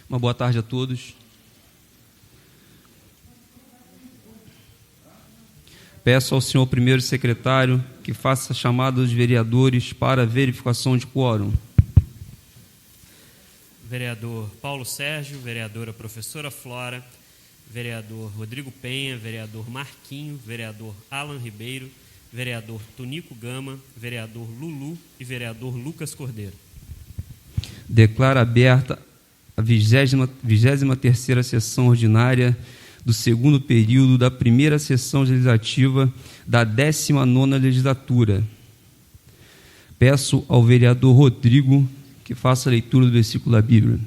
Uma boa tarde a todos. Peço ao senhor primeiro secretário que faça a chamada dos vereadores para a verificação de quórum. Vereador Paulo Sérgio, vereadora professora Flora, vereador Rodrigo Penha, vereador Marquinho, vereador Alan Ribeiro, vereador Tonico Gama, vereador Lulu e vereador Lucas Cordeiro. Declaro aberta a 23ª sessão ordinária do segundo período da primeira sessão legislativa da 19ª legislatura. Peço ao vereador Rodrigo que faça a leitura do versículo da Bíblia.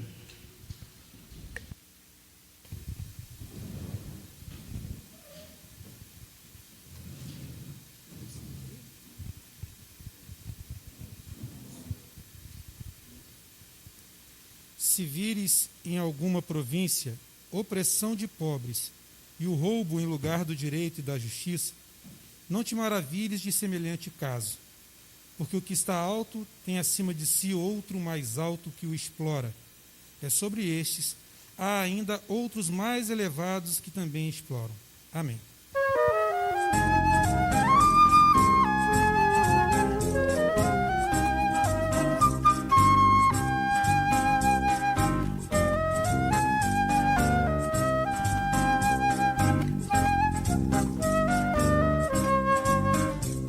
Se vires em alguma província opressão de pobres e o roubo em lugar do direito e da justiça, não te maravilhes de semelhante caso, porque o que está alto tem acima de si outro mais alto que o explora. É sobre estes há ainda outros mais elevados que também exploram. Amém.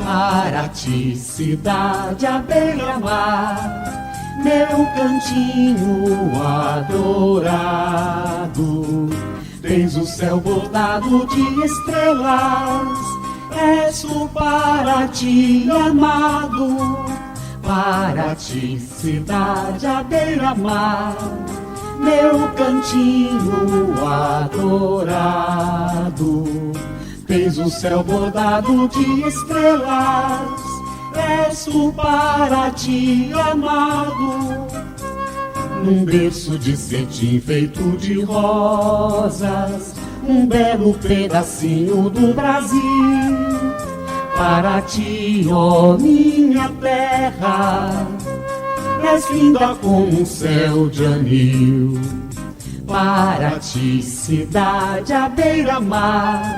Para ti, cidade à beira-mar, meu cantinho adorado. Tens o céu bordado de estrelas, és o para ti amado. Para ti, cidade à beira-mar, meu cantinho adorado. Tens o céu bordado de estrelas, és o para ti amado. Num berço de cetim feito de rosas, um belo pedacinho do Brasil. Para ti, ó minha terra, és linda como um céu de anil. Para ti, cidade à beira-mar,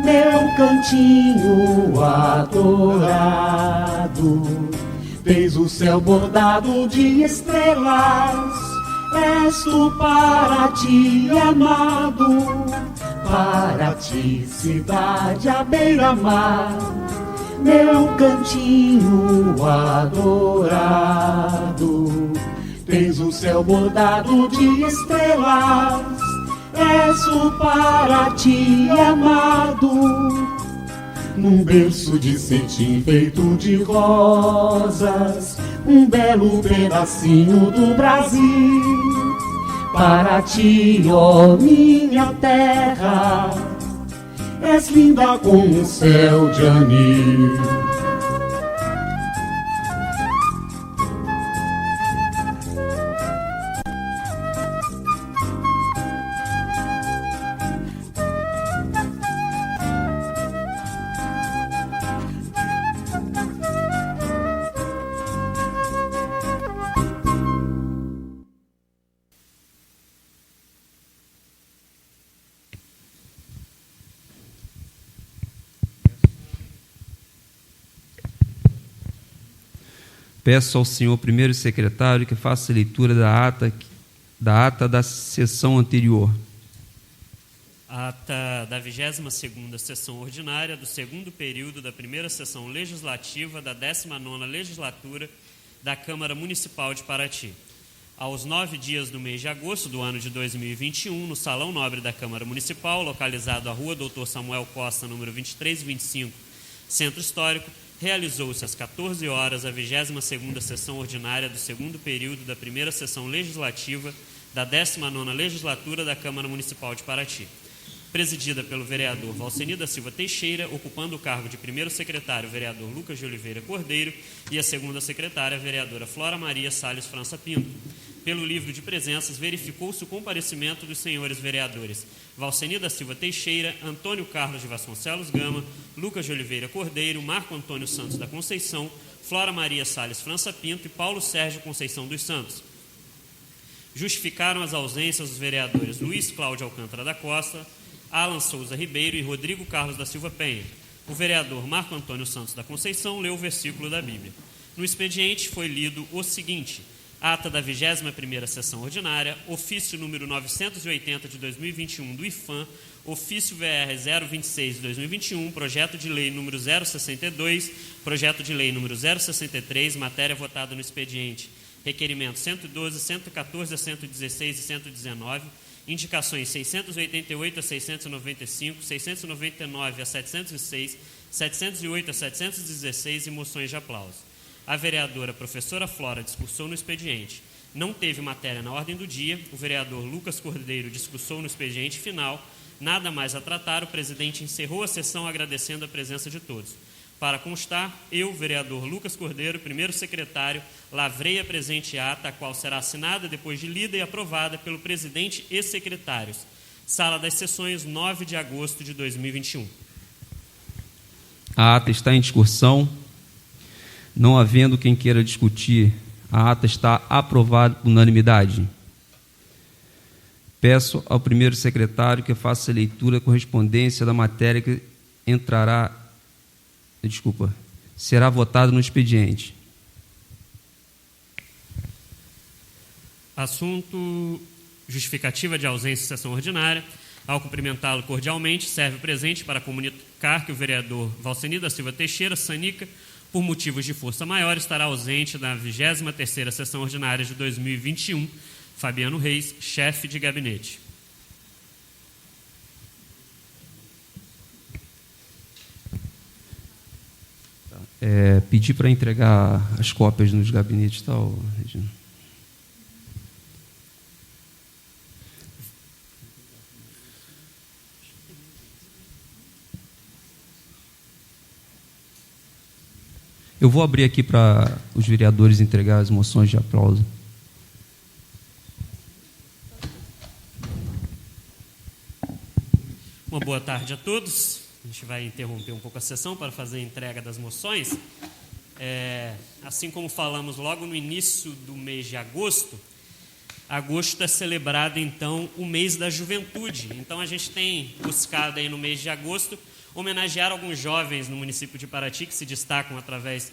meu cantinho adorado. Tens o céu bordado de estrelas, és tu para ti amado. Para ti, cidade à beira-mar, meu cantinho adorado. Tens o céu bordado de estrelas, és o para ti amado. Num berço de cetim feito de rosas, um belo pedacinho do Brasil. Para ti, ó minha terra, és linda como um céu de anil. Peço ao senhor primeiro secretário que faça a leitura da ata da sessão anterior. Ata da 22ª sessão ordinária do segundo período da primeira sessão legislativa da 19ª legislatura da Câmara Municipal de Paraty. Aos 9 dias do mês de agosto do ano de 2021, no Salão Nobre da Câmara Municipal, localizado à Rua Doutor Samuel Costa, número 2325, Centro Histórico, realizou-se às 14 horas a 22ª sessão ordinária do segundo período da primeira sessão legislativa da 19ª legislatura da Câmara Municipal de Paraty, presidida pelo vereador Valceni da Silva Teixeira, ocupando o cargo de primeiro secretário o vereador Lucas de Oliveira Cordeiro e a segunda secretária a vereadora Flora Maria Salles França Pinto. Pelo livro de presenças, verificou-se o comparecimento dos senhores vereadores Valceni da Silva Teixeira, Antônio Carlos de Vasconcelos Gama, Lucas de Oliveira Cordeiro, Marco Antônio Santos da Conceição, Flora Maria Salles França Pinto e Paulo Sérgio Conceição dos Santos. justificaram as ausências dos vereadores Luiz Cláudio Alcântara da Costa, Alan Souza Ribeiro e Rodrigo Carlos da Silva Penha. O vereador Marco Antônio Santos da Conceição leu o versículo da Bíblia. No expediente foi lido o seguinte: ata da 21ª sessão ordinária, ofício número 980 de 2021 do IFAM, ofício VR 026 de 2021, projeto de lei número 062, projeto de lei número 063, matéria votada no expediente, requerimento 112, 114 a 116 e 119, indicações 688 a 695, 699 a 706, 708 a 716 e moções de aplauso. A vereadora professora Flora discursou no expediente. Não teve matéria na ordem do dia. O vereador Lucas Cordeiro discursou no expediente final. Nada mais a tratar, o presidente encerrou a sessão agradecendo a presença de todos. Para constar, eu, vereador Lucas Cordeiro, primeiro secretário, lavrei a presente ata, a qual será assinada depois de lida e aprovada pelo presidente e secretários. Sala das Sessões, 9 de agosto de 2021. A ata está em discussão. Não havendo quem queira discutir, a ata está aprovada por unanimidade. Peço ao primeiro secretário que faça a leitura correspondência da matéria que será votada no expediente. Assunto: justificativa de ausência em sessão ordinária. Ao cumprimentá-lo cordialmente, serve o presente para comunicar que o vereador Valceni da Silva Teixeira, Sanica, por motivos de força maior, estará ausente na 23ª sessão ordinária de 2021. Fabiano Reis, chefe de gabinete. Pedir para entregar as cópias nos gabinetes, tal, Regina. Eu vou abrir aqui para os vereadores entregar as moções de aplauso. Uma boa tarde a todos. A gente vai interromper um pouco a sessão para fazer a entrega das moções. Assim como falamos logo no início do mês de agosto, agosto é celebrado, então, o mês da juventude. Então, a gente tem buscado aí no mês de agosto homenagear alguns jovens no município de Paraty que se destacam através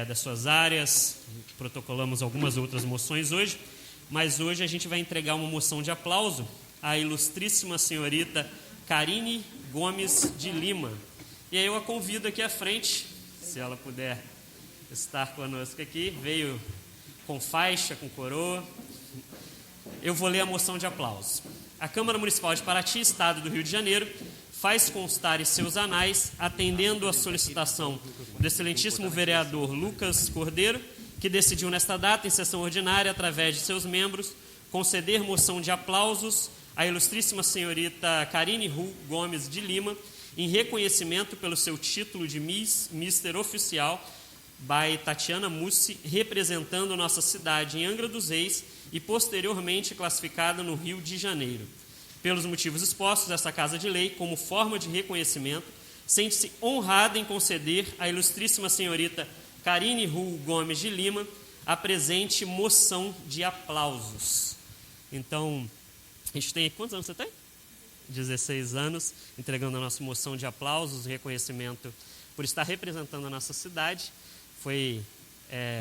das suas áreas. Protocolamos algumas outras moções hoje, mas hoje a gente vai entregar uma moção de aplauso à ilustríssima senhorita Karine Gomes de Lima. E aí eu a convido aqui à frente, se ela puder estar conosco aqui. Veio com faixa, com coroa. Eu vou ler a moção de aplauso. A Câmara Municipal de Paraty, Estado do Rio de Janeiro, faz constar em seus anais, atendendo à solicitação do excelentíssimo vereador Lucas Cordeiro, que decidiu nesta data, em sessão ordinária, através de seus membros, conceder moção de aplausos à ilustríssima senhorita Karine Gomes de Lima, em reconhecimento pelo seu título de Mister Oficial, by Tatiana Mussi, representando nossa cidade em Angra dos Reis e posteriormente classificada no Rio de Janeiro. Pelos motivos expostos, essa Casa de Lei, como forma de reconhecimento, sente-se honrada em conceder à ilustríssima senhorita Karine Gomes de Lima a presente moção de aplausos. Então, a gente tem... Quantos anos você tem? 16 anos, entregando a nossa moção de aplausos, reconhecimento por estar representando a nossa cidade. Foi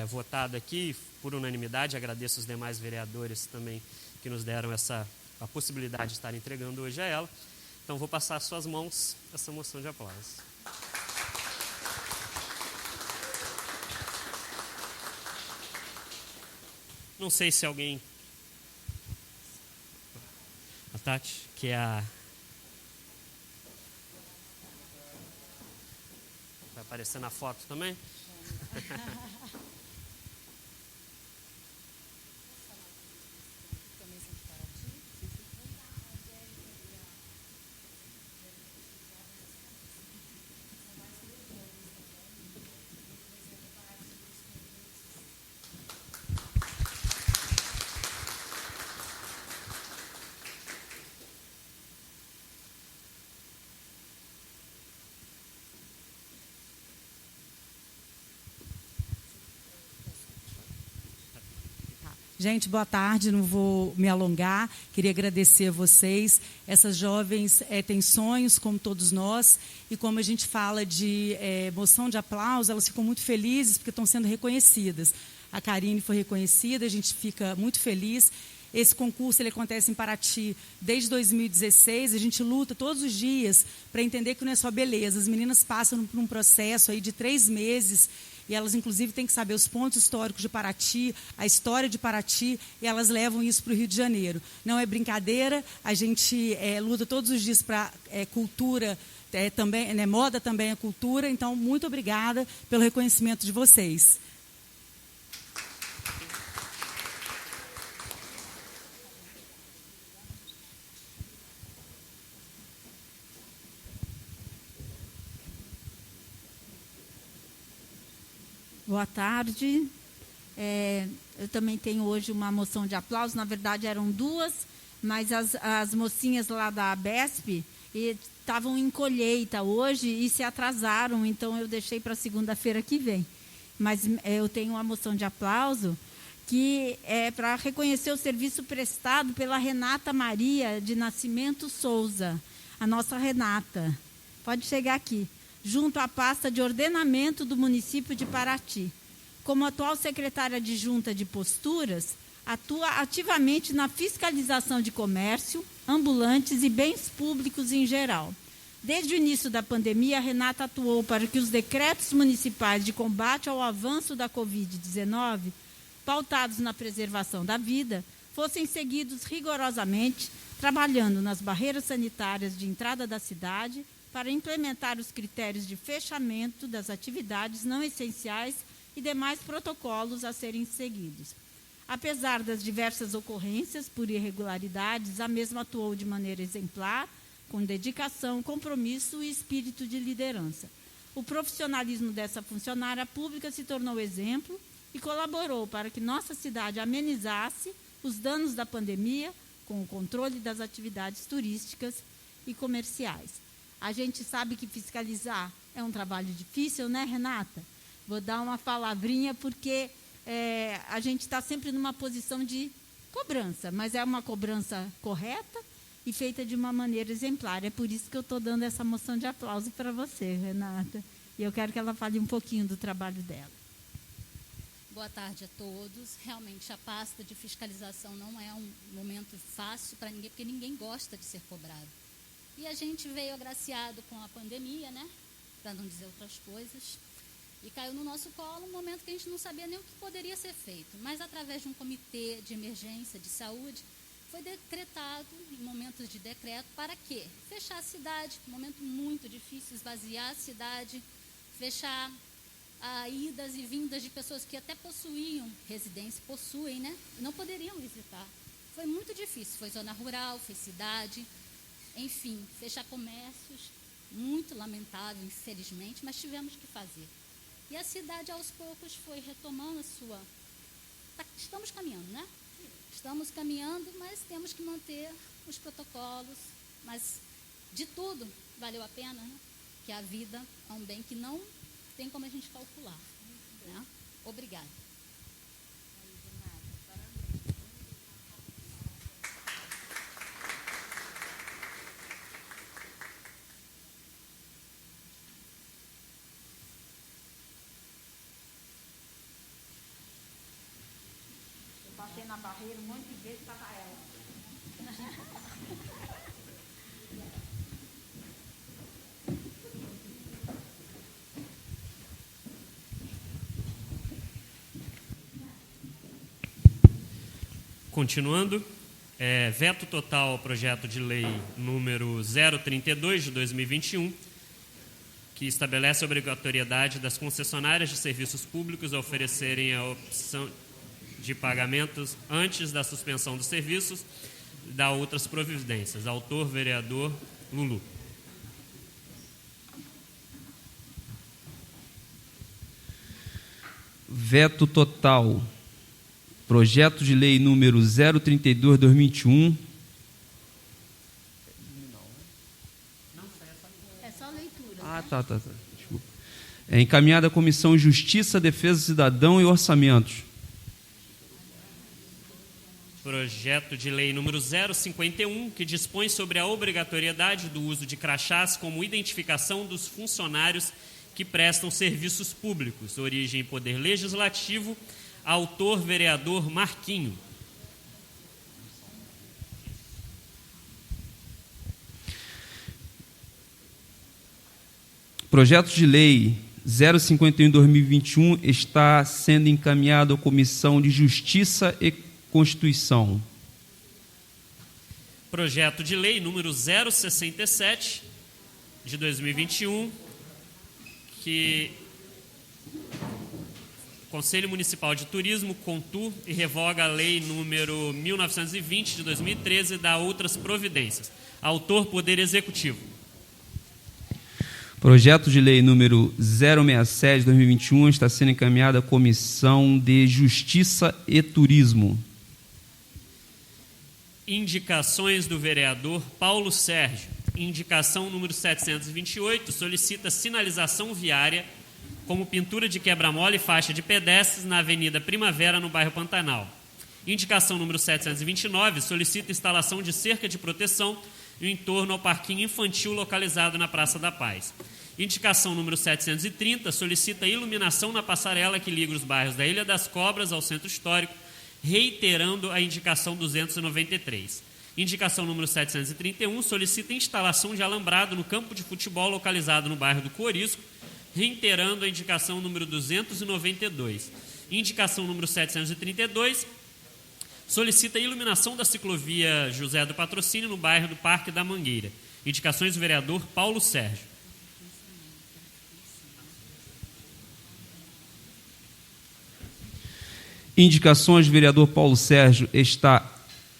votado aqui por unanimidade. Agradeço os demais vereadores também que nos deram a possibilidade de estar entregando hoje a ela. Então, vou passar às suas mãos essa moção de aplausos. Não sei se alguém... A Tati, que é a... Vai aparecer na foto também? Gente, boa tarde, não vou me alongar, queria agradecer a vocês. Essas jovens têm sonhos, como todos nós, e como a gente fala de moção de aplauso, elas ficam muito felizes porque estão sendo reconhecidas. A Karine foi reconhecida, a gente fica muito feliz. Esse concurso ele acontece em Paraty desde 2016, a gente luta todos os dias para entender que não é só beleza. As meninas passam por um processo aí de 3 meses, e elas, inclusive, têm que saber os pontos históricos de Paraty, a história de Paraty, e elas levam isso para o Rio de Janeiro. Não é brincadeira, a gente luta todos os dias para cultura, também, né, moda também é cultura, então, muito obrigada pelo reconhecimento de vocês. Boa tarde. Eu também tenho hoje uma moção de aplauso. Na verdade, eram 2, mas as mocinhas lá da ABESP estavam em colheita hoje e se atrasaram, então eu deixei para segunda-feira que vem. Mas eu tenho uma moção de aplauso que é para reconhecer o serviço prestado pela Renata Maria de Nascimento Souza, a nossa Renata. Pode chegar aqui. Junto à pasta de ordenamento do município de Paraty. Como atual secretária adjunta de posturas, atua ativamente na fiscalização de comércio, ambulantes e bens públicos em geral. Desde o início da pandemia, a Renata atuou para que os decretos municipais de combate ao avanço da Covid-19, pautados na preservação da vida, fossem seguidos rigorosamente, trabalhando nas barreiras sanitárias de entrada da cidade, para implementar os critérios de fechamento das atividades não essenciais e demais protocolos a serem seguidos. Apesar das diversas ocorrências por irregularidades, a mesma atuou de maneira exemplar, com dedicação, compromisso e espírito de liderança. O profissionalismo dessa funcionária pública se tornou exemplo e colaborou para que nossa cidade amenizasse os danos da pandemia com o controle das atividades turísticas e comerciais. A gente sabe que fiscalizar é um trabalho difícil, né, Renata? Vou dar uma palavrinha, porque a gente está sempre numa posição de cobrança, mas é uma cobrança correta e feita de uma maneira exemplar. É por isso que eu estou dando essa moção de aplauso para você, Renata. E eu quero que ela fale um pouquinho do trabalho dela. Boa tarde a todos. Realmente, a pasta de fiscalização não é um momento fácil para ninguém, porque ninguém gosta de ser cobrado. E a gente veio agraciado com a pandemia, né? Para não dizer outras coisas. E caiu no nosso colo um momento que a gente não sabia nem o que poderia ser feito. Mas, através de um comitê de emergência de saúde, foi decretado, em momentos de decreto, para quê? Fechar a cidade, um momento muito difícil, esvaziar a cidade, fechar idas e vindas de pessoas que até possuíam residência, possuem, né? Não poderiam visitar. Foi muito difícil, foi zona rural, foi cidade. Enfim, fechar comércios, muito lamentável, infelizmente, mas tivemos que fazer. E a cidade, aos poucos, foi retomando a sua... Estamos caminhando, né? Estamos caminhando, mas temos que manter os protocolos. Mas, de tudo, valeu a pena, né? Que a vida é um bem que não tem como a gente calcular. Né? Obrigada. Passei na barreira um monte de vezes para ela. Continuando, veto total ao projeto de lei número 032 de 2021, que estabelece a obrigatoriedade das concessionárias de serviços públicos a oferecerem a opção de pagamentos antes da suspensão dos serviços, da outras providências. Autor, vereador Lulu. Veto total. Projeto de lei número 032 de 2021. É só leitura. Ah, tá. Desculpa. É encaminhada à Comissão Justiça, Defesa do Cidadão e Orçamentos. Projeto de lei número 051, que dispõe sobre a obrigatoriedade do uso de crachás como identificação dos funcionários que prestam serviços públicos. Origem Poder Legislativo. Autor, vereador Marquinho. Projeto de lei 051/2021 está sendo encaminhado à Comissão de Justiça e Constituição. Projeto de lei número 067 de 2021, que Conselho Municipal de Turismo, CONTUR, e revoga a lei número 1920 de 2013 e dá outras providências. Autor, Poder Executivo. Projeto de lei número 067 de 2021 está sendo encaminhado à Comissão de Justiça e Turismo. Indicações do vereador Paulo Sérgio. Indicação número 728, solicita sinalização viária como pintura de quebra-mola e faixa de pedestres na Avenida Primavera, no bairro Pantanal. Indicação número 729, solicita instalação de cerca de proteção em torno ao parquinho infantil localizado na Praça da Paz. Indicação número 730, solicita iluminação na passarela que liga os bairros da Ilha das Cobras ao Centro Histórico, reiterando a indicação 293. Indicação número 731, solicita instalação de alambrado no campo de futebol localizado no bairro do Corisco, reiterando a indicação número 292. Indicação número 732, solicita iluminação da ciclovia José do Patrocínio no bairro do Parque da Mangueira. Indicações do vereador Paulo Sérgio. Indicações do vereador Paulo Sérgio está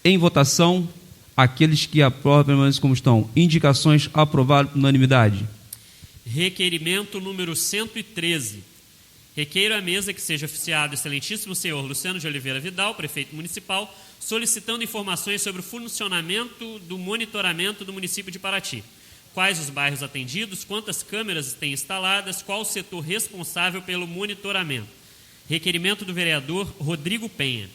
em votação. Aqueles que aprovam permanecem como estão. Indicações aprovadas por unanimidade. Requerimento número 113. Requeiro à mesa que seja oficiado o excelentíssimo senhor Luciano de Oliveira Vidal, prefeito municipal, solicitando informações sobre o funcionamento do monitoramento do município de Paraty. Quais os bairros atendidos, quantas câmeras têm instaladas, qual o setor responsável pelo monitoramento. Requerimento do vereador Rodrigo Penha.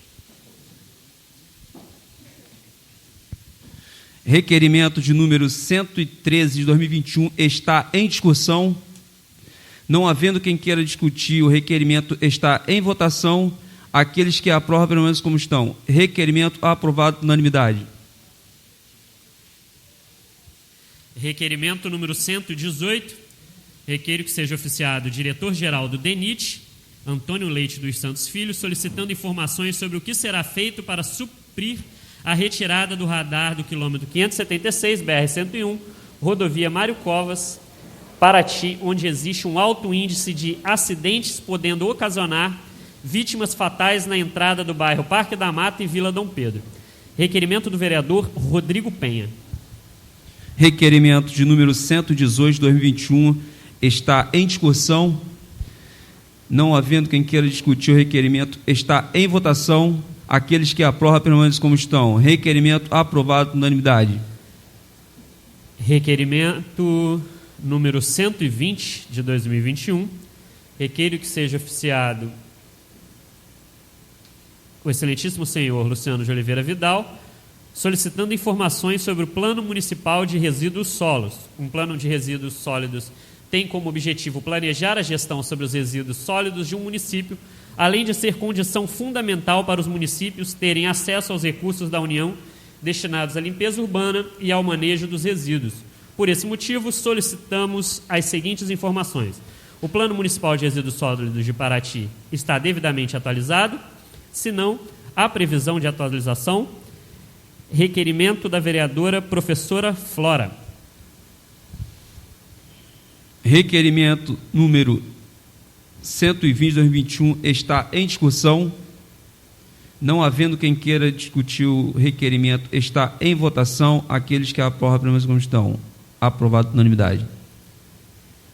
Requerimento de número 113 de 2021 está em discussão. Não havendo quem queira discutir, o requerimento está em votação. Aqueles que aprovam permanecem como estão. Requerimento aprovado por unanimidade. Requerimento número 118. Requeiro que seja oficiado o diretor-geral do DENIT, Antônio Leite dos Santos Filho, solicitando informações sobre o que será feito para suprir a retirada do radar do quilômetro 576, BR-101, rodovia Mário Covas, Paraty, onde existe um alto índice de acidentes, podendo ocasionar vítimas fatais na entrada do bairro Parque da Mata e Vila Dom Pedro. Requerimento do vereador Rodrigo Penha. Requerimento de número 118 de 2021 está em discussão. Não havendo quem queira discutir, o requerimento está em votação. Aqueles que aprovam permanecem como estão. Requerimento aprovado por unanimidade. Requerimento número 120 de 2021. Requeiro que seja oficiado o excelentíssimo senhor Luciano de Oliveira Vidal, solicitando informações sobre o Plano Municipal de Resíduos Sólidos. Um plano de resíduos sólidos tem como objetivo planejar a gestão sobre os resíduos sólidos de um município, além de ser condição fundamental para os municípios terem acesso aos recursos da União destinados à limpeza urbana e ao manejo dos resíduos. Por esse motivo, solicitamos as seguintes informações. O Plano Municipal de Resíduos Sólidos de Paraty está devidamente atualizado? Se não, há previsão de atualização? Requerimento da vereadora professora Flora. Requerimento número 120 de 2021 está em discussão. Não havendo quem queira discutir o requerimento, está em votação. Aqueles que aprovam permanecem como estão. Aprovado por unanimidade.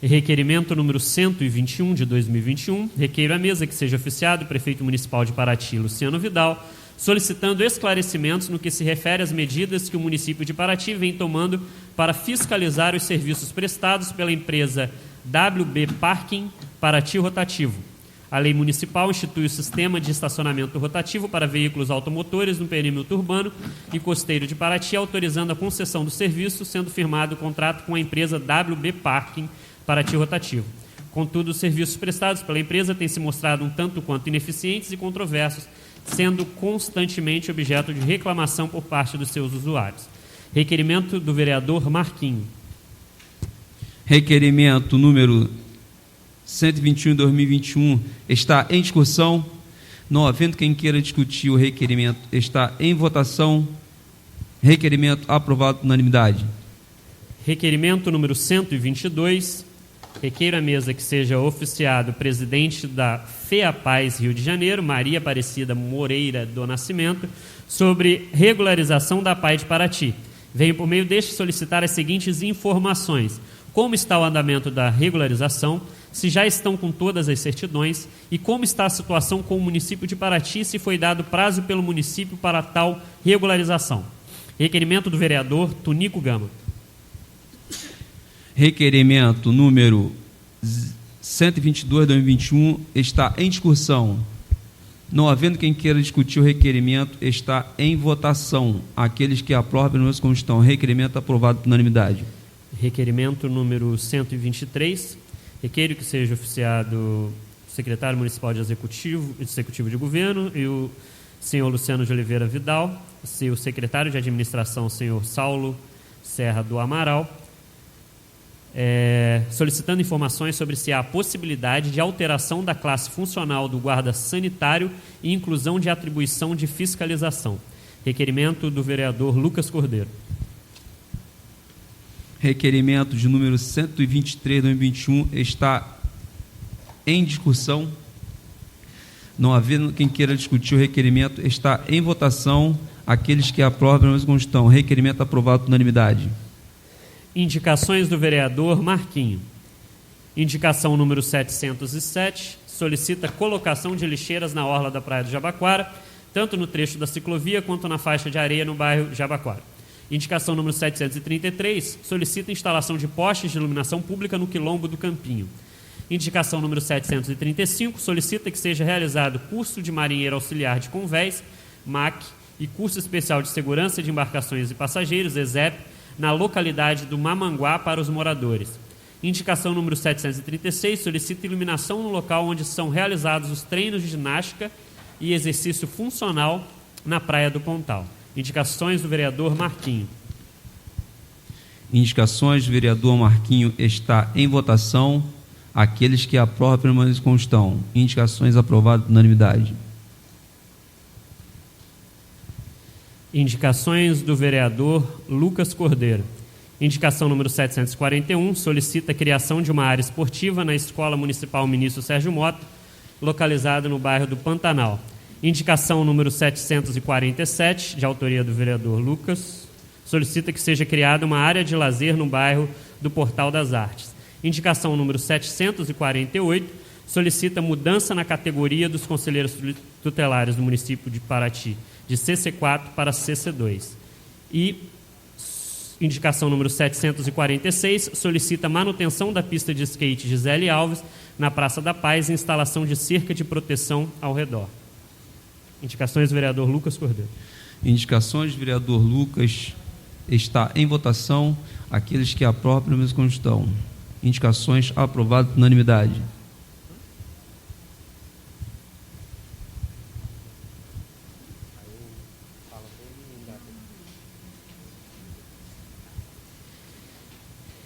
Requerimento número 121 de 2021. Requeiro à mesa que seja oficiado o prefeito municipal de Paraty, Luciano Vidal, solicitando esclarecimentos no que se refere às medidas que o município de Paraty vem tomando para fiscalizar os serviços prestados pela empresa WB Parking Paraty Rotativo. A lei municipal institui o sistema de estacionamento rotativo para veículos automotores no perímetro urbano e costeiro de Paraty, autorizando a concessão do serviço, sendo firmado o contrato com a empresa WB Parking Paraty Rotativo. Contudo, os serviços prestados pela empresa têm se mostrado um tanto quanto ineficientes e controversos, sendo constantemente objeto de reclamação por parte dos seus usuários. Requerimento do vereador Marquinho. Requerimento número 121 de 2021 está em discussão. Não havendo quem queira discutir o requerimento, está em votação. Requerimento aprovado por unanimidade. Requerimento número 122. Requeiro à mesa que seja oficiado o presidente da FEAPaz Rio de Janeiro, Maria Aparecida Moreira do Nascimento, sobre regularização da PAI de Paraty. Venho por meio deste solicitar as seguintes informações: como está o andamento da regularização, se já estão com todas as certidões e como está a situação com o município de Paraty, se foi dado prazo pelo município para tal regularização. Requerimento do vereador Tunico Gama. Requerimento número 122 de 2021 está em discussão. Não havendo quem queira discutir o requerimento, está em votação. Aqueles que aprovam, como estão. Requerimento aprovado por unanimidade. Requerimento número 123. Requeiro que seja oficiado o secretário municipal de executivo de governo e o senhor Luciano de Oliveira Vidal, o secretário de administração, senhor Saulo Serra do Amaral, solicitando informações sobre se há possibilidade de alteração da classe funcional do guarda sanitário e inclusão de atribuição de fiscalização. Requerimento do vereador Lucas Cordeiro. Requerimento de número 123 de 2021 está em discussão. Não havendo quem queira discutir o requerimento, está em votação. Aqueles que aprovam, como estão. Requerimento aprovado por unanimidade. Indicações do vereador Marquinho. Indicação número 707, solicita colocação de lixeiras na orla da Praia do Jabaquara, tanto no trecho da ciclovia quanto na faixa de areia no bairro Jabaquara. Indicação número 733, solicita instalação de postes de iluminação pública no quilombo do Campinho. Indicação número 735, solicita que seja realizado curso de marinheiro auxiliar de convés, MAC, e curso especial de segurança de embarcações e passageiros, ESEP, na localidade do Mamanguá para os moradores. Indicação número 736, solicita iluminação no local onde são realizados os treinos de ginástica e exercício funcional na Praia do Pontal. Indicações do vereador Marquinho. Indicações do vereador Marquinho está em votação. Aqueles que aprovam, permaneçam como estão. Indicações aprovadas por unanimidade. Indicações do vereador Lucas Cordeiro. Indicação número 741, solicita a criação de uma área esportiva na Escola Municipal Ministro Sérgio Mota, localizada no bairro do Pantanal. Indicação número 747, de autoria do vereador Lucas, solicita que seja criada uma área de lazer no bairro do Portal das Artes. Indicação número 748, solicita mudança na categoria dos conselheiros tutelares do município de Paraty, de CC4 para CC2. E indicação número 746, solicita manutenção da pista de skate Gisele Alves na Praça da Paz e instalação de cerca de proteção ao redor. Indicações do vereador Lucas Cordeiro. Indicações do vereador Lucas está em votação. Aqueles que aprovam, permaneçam como estão. Indicações aprovadas por unanimidade.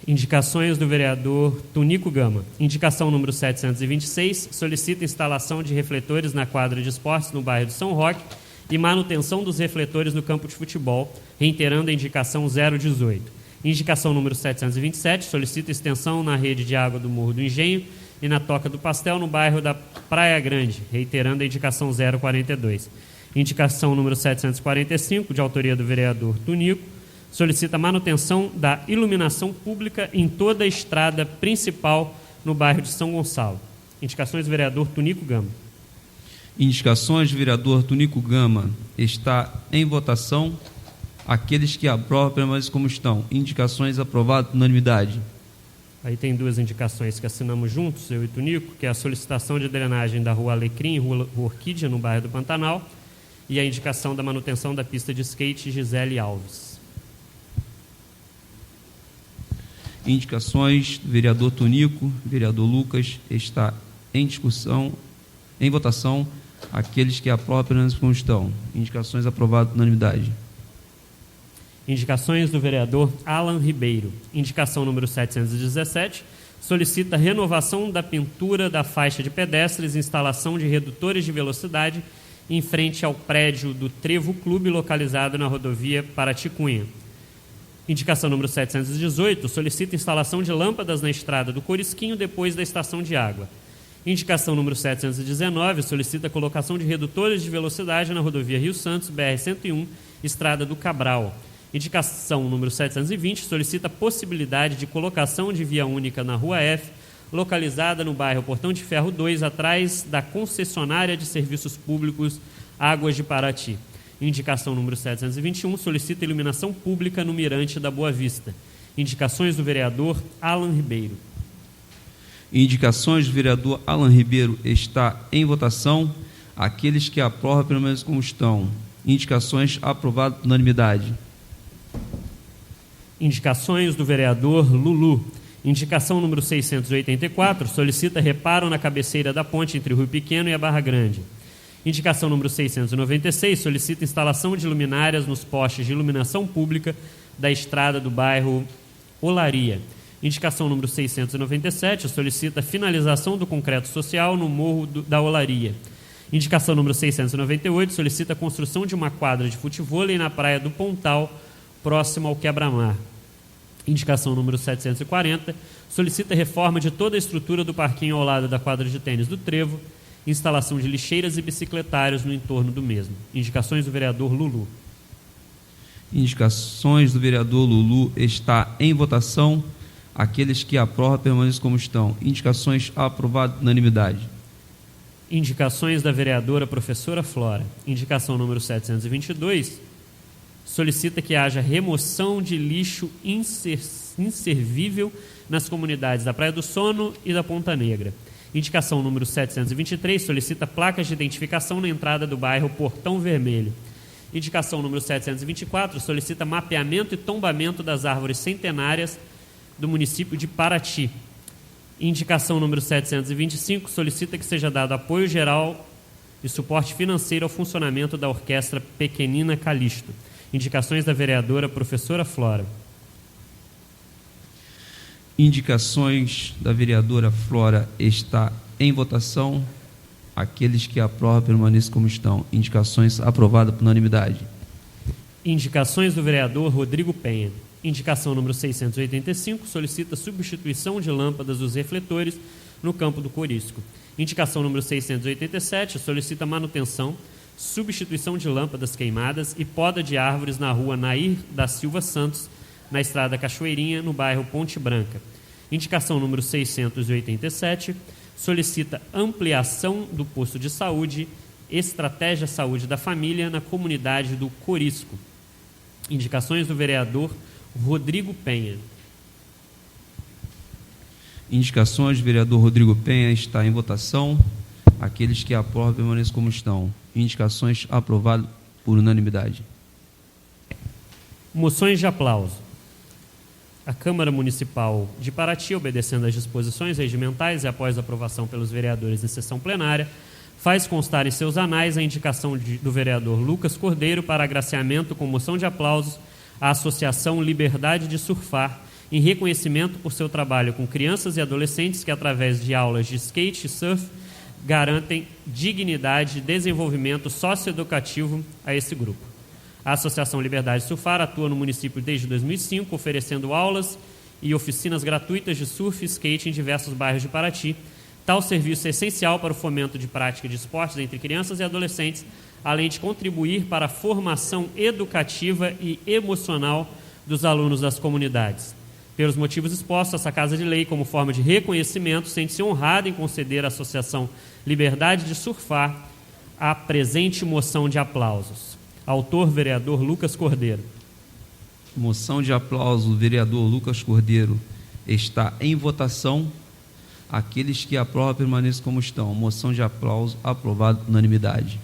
Indicações do vereador Tunico Gama. Indicação número 726, solicita instalação de refletores na quadra de esportes no bairro de São Roque e manutenção dos refletores no campo de futebol, reiterando a indicação 018. Indicação número 727, solicita extensão na rede de água do Morro do Engenho e na Toca do Pastel no bairro da Praia Grande, reiterando a indicação 042. Indicação número 745, de autoria do vereador Tunico, solicita manutenção da iluminação pública em toda a estrada principal no bairro de São Gonçalo. Indicações do vereador Tunico Gama. Indicações do vereador Tunico Gama está em votação. Aqueles que aprovam, permaneçam como estão. Indicações aprovadas por unanimidade. Aí tem duas indicações que assinamos juntos, eu e Tunico, que é a solicitação de drenagem da Rua Alecrim e Rua Orquídea, no bairro do Pantanal, e a indicação da manutenção da pista de skate Gisele Alves. Indicações do vereador Tunico, vereador Lucas, está em discussão, em votação, aqueles que aprovam permaneçam como estão. Indicações aprovadas por unanimidade. Indicações do vereador Alan Ribeiro. Indicação número 717, solicita renovação da pintura da faixa de pedestres e instalação de redutores de velocidade em frente ao prédio do Trevo Clube, localizado na rodovia Paraty-Cunha. Indicação número 718, solicita instalação de lâmpadas na estrada do Corisquinho depois da estação de água. Indicação número 719, solicita a colocação de redutores de velocidade na rodovia Rio Santos, BR-101, estrada do Cabral. Indicação número 720, solicita a possibilidade de colocação de via única na Rua F, localizada no bairro Portão de Ferro 2, atrás da concessionária de serviços públicos Águas de Paraty. Indicação número 721, solicita iluminação pública no Mirante da Boa Vista. Indicações do vereador Alan Ribeiro. Indicações do vereador Alan Ribeiro está em votação. Aqueles que aprovam permaneçam como estão. Indicações aprovadas por unanimidade. Indicações do vereador Lulu. Indicação número 684, solicita reparo na cabeceira da ponte entre o Rio Pequeno e a Barra Grande. Indicação número 696, solicita instalação de luminárias nos postes de iluminação pública da estrada do bairro Olaria. Indicação número 697, solicita finalização do concreto social no Morro da Olaria. Indicação número 698, solicita a construção de uma quadra de futevôlei na Praia do Pontal, próximo ao Quebra-Mar. Indicação número 740, solicita reforma de toda a estrutura do parquinho ao lado da quadra de tênis do Trevo, instalação de lixeiras e bicicletários no entorno do mesmo. Indicações do vereador Lulu. Indicações do vereador Lulu está em votação. Aqueles que aprovam permaneçam como estão. Indicações aprovadas por unanimidade. Indicações da vereadora professora Flora. Indicação número 722, solicita que haja remoção de lixo inservível nas comunidades da Praia do Sono e da Ponta Negra. Indicação número 723, solicita placas de identificação na entrada do bairro Portão Vermelho. Indicação número 724, solicita mapeamento e tombamento das árvores centenárias do município de Paraty. Indicação número 725, solicita que seja dado apoio geral e suporte financeiro ao funcionamento da Orquestra Pequenina Calixto. Indicações da vereadora professora Flora. Indicações da vereadora Flora está em votação. Aqueles que aprovam permaneçam como estão. Indicações aprovadas por unanimidade. Indicações do vereador Rodrigo Penha. Indicação número 685, solicita substituição de lâmpadas dos refletores no campo do Corisco. Indicação número 687, solicita manutenção, substituição de lâmpadas queimadas e poda de árvores na rua Nair da Silva Santos, na estrada Cachoeirinha, no bairro Ponte Branca. Indicação número 687, solicita ampliação do posto de saúde, Estratégia Saúde da Família, na comunidade do Corisco. Indicações do vereador Rodrigo Penha. Indicações do vereador Rodrigo Penha está em votação. Aqueles que aprovam permaneçam como estão. Indicações aprovadas por unanimidade. Moções de aplauso. A Câmara Municipal de Paraty, obedecendo às disposições regimentais e após aprovação pelos vereadores em sessão plenária, faz constar em seus anais a indicação do vereador Lucas Cordeiro para agraciamento com moção de aplausos à Associação Liberdade de Surfar, em reconhecimento por seu trabalho com crianças e adolescentes que, através de aulas de skate e surf, garantem dignidade e desenvolvimento socioeducativo a esse grupo. A Associação Liberdade de Surfar atua no município desde 2005, oferecendo aulas e oficinas gratuitas de surf e skate em diversos bairros de Paraty. Tal serviço é essencial para o fomento de prática de esportes entre crianças e adolescentes, além de contribuir para a formação educativa e emocional dos alunos das comunidades. Pelos motivos expostos, essa Casa de Lei, como forma de reconhecimento, sente-se honrada em conceder à Associação Liberdade de Surfar a presente moção de aplausos. Autor, vereador Lucas Cordeiro. Moção de aplauso, vereador Lucas Cordeiro. Está em votação. Aqueles que aprovam permaneçam como estão. Moção de aplauso aprovada por unanimidade.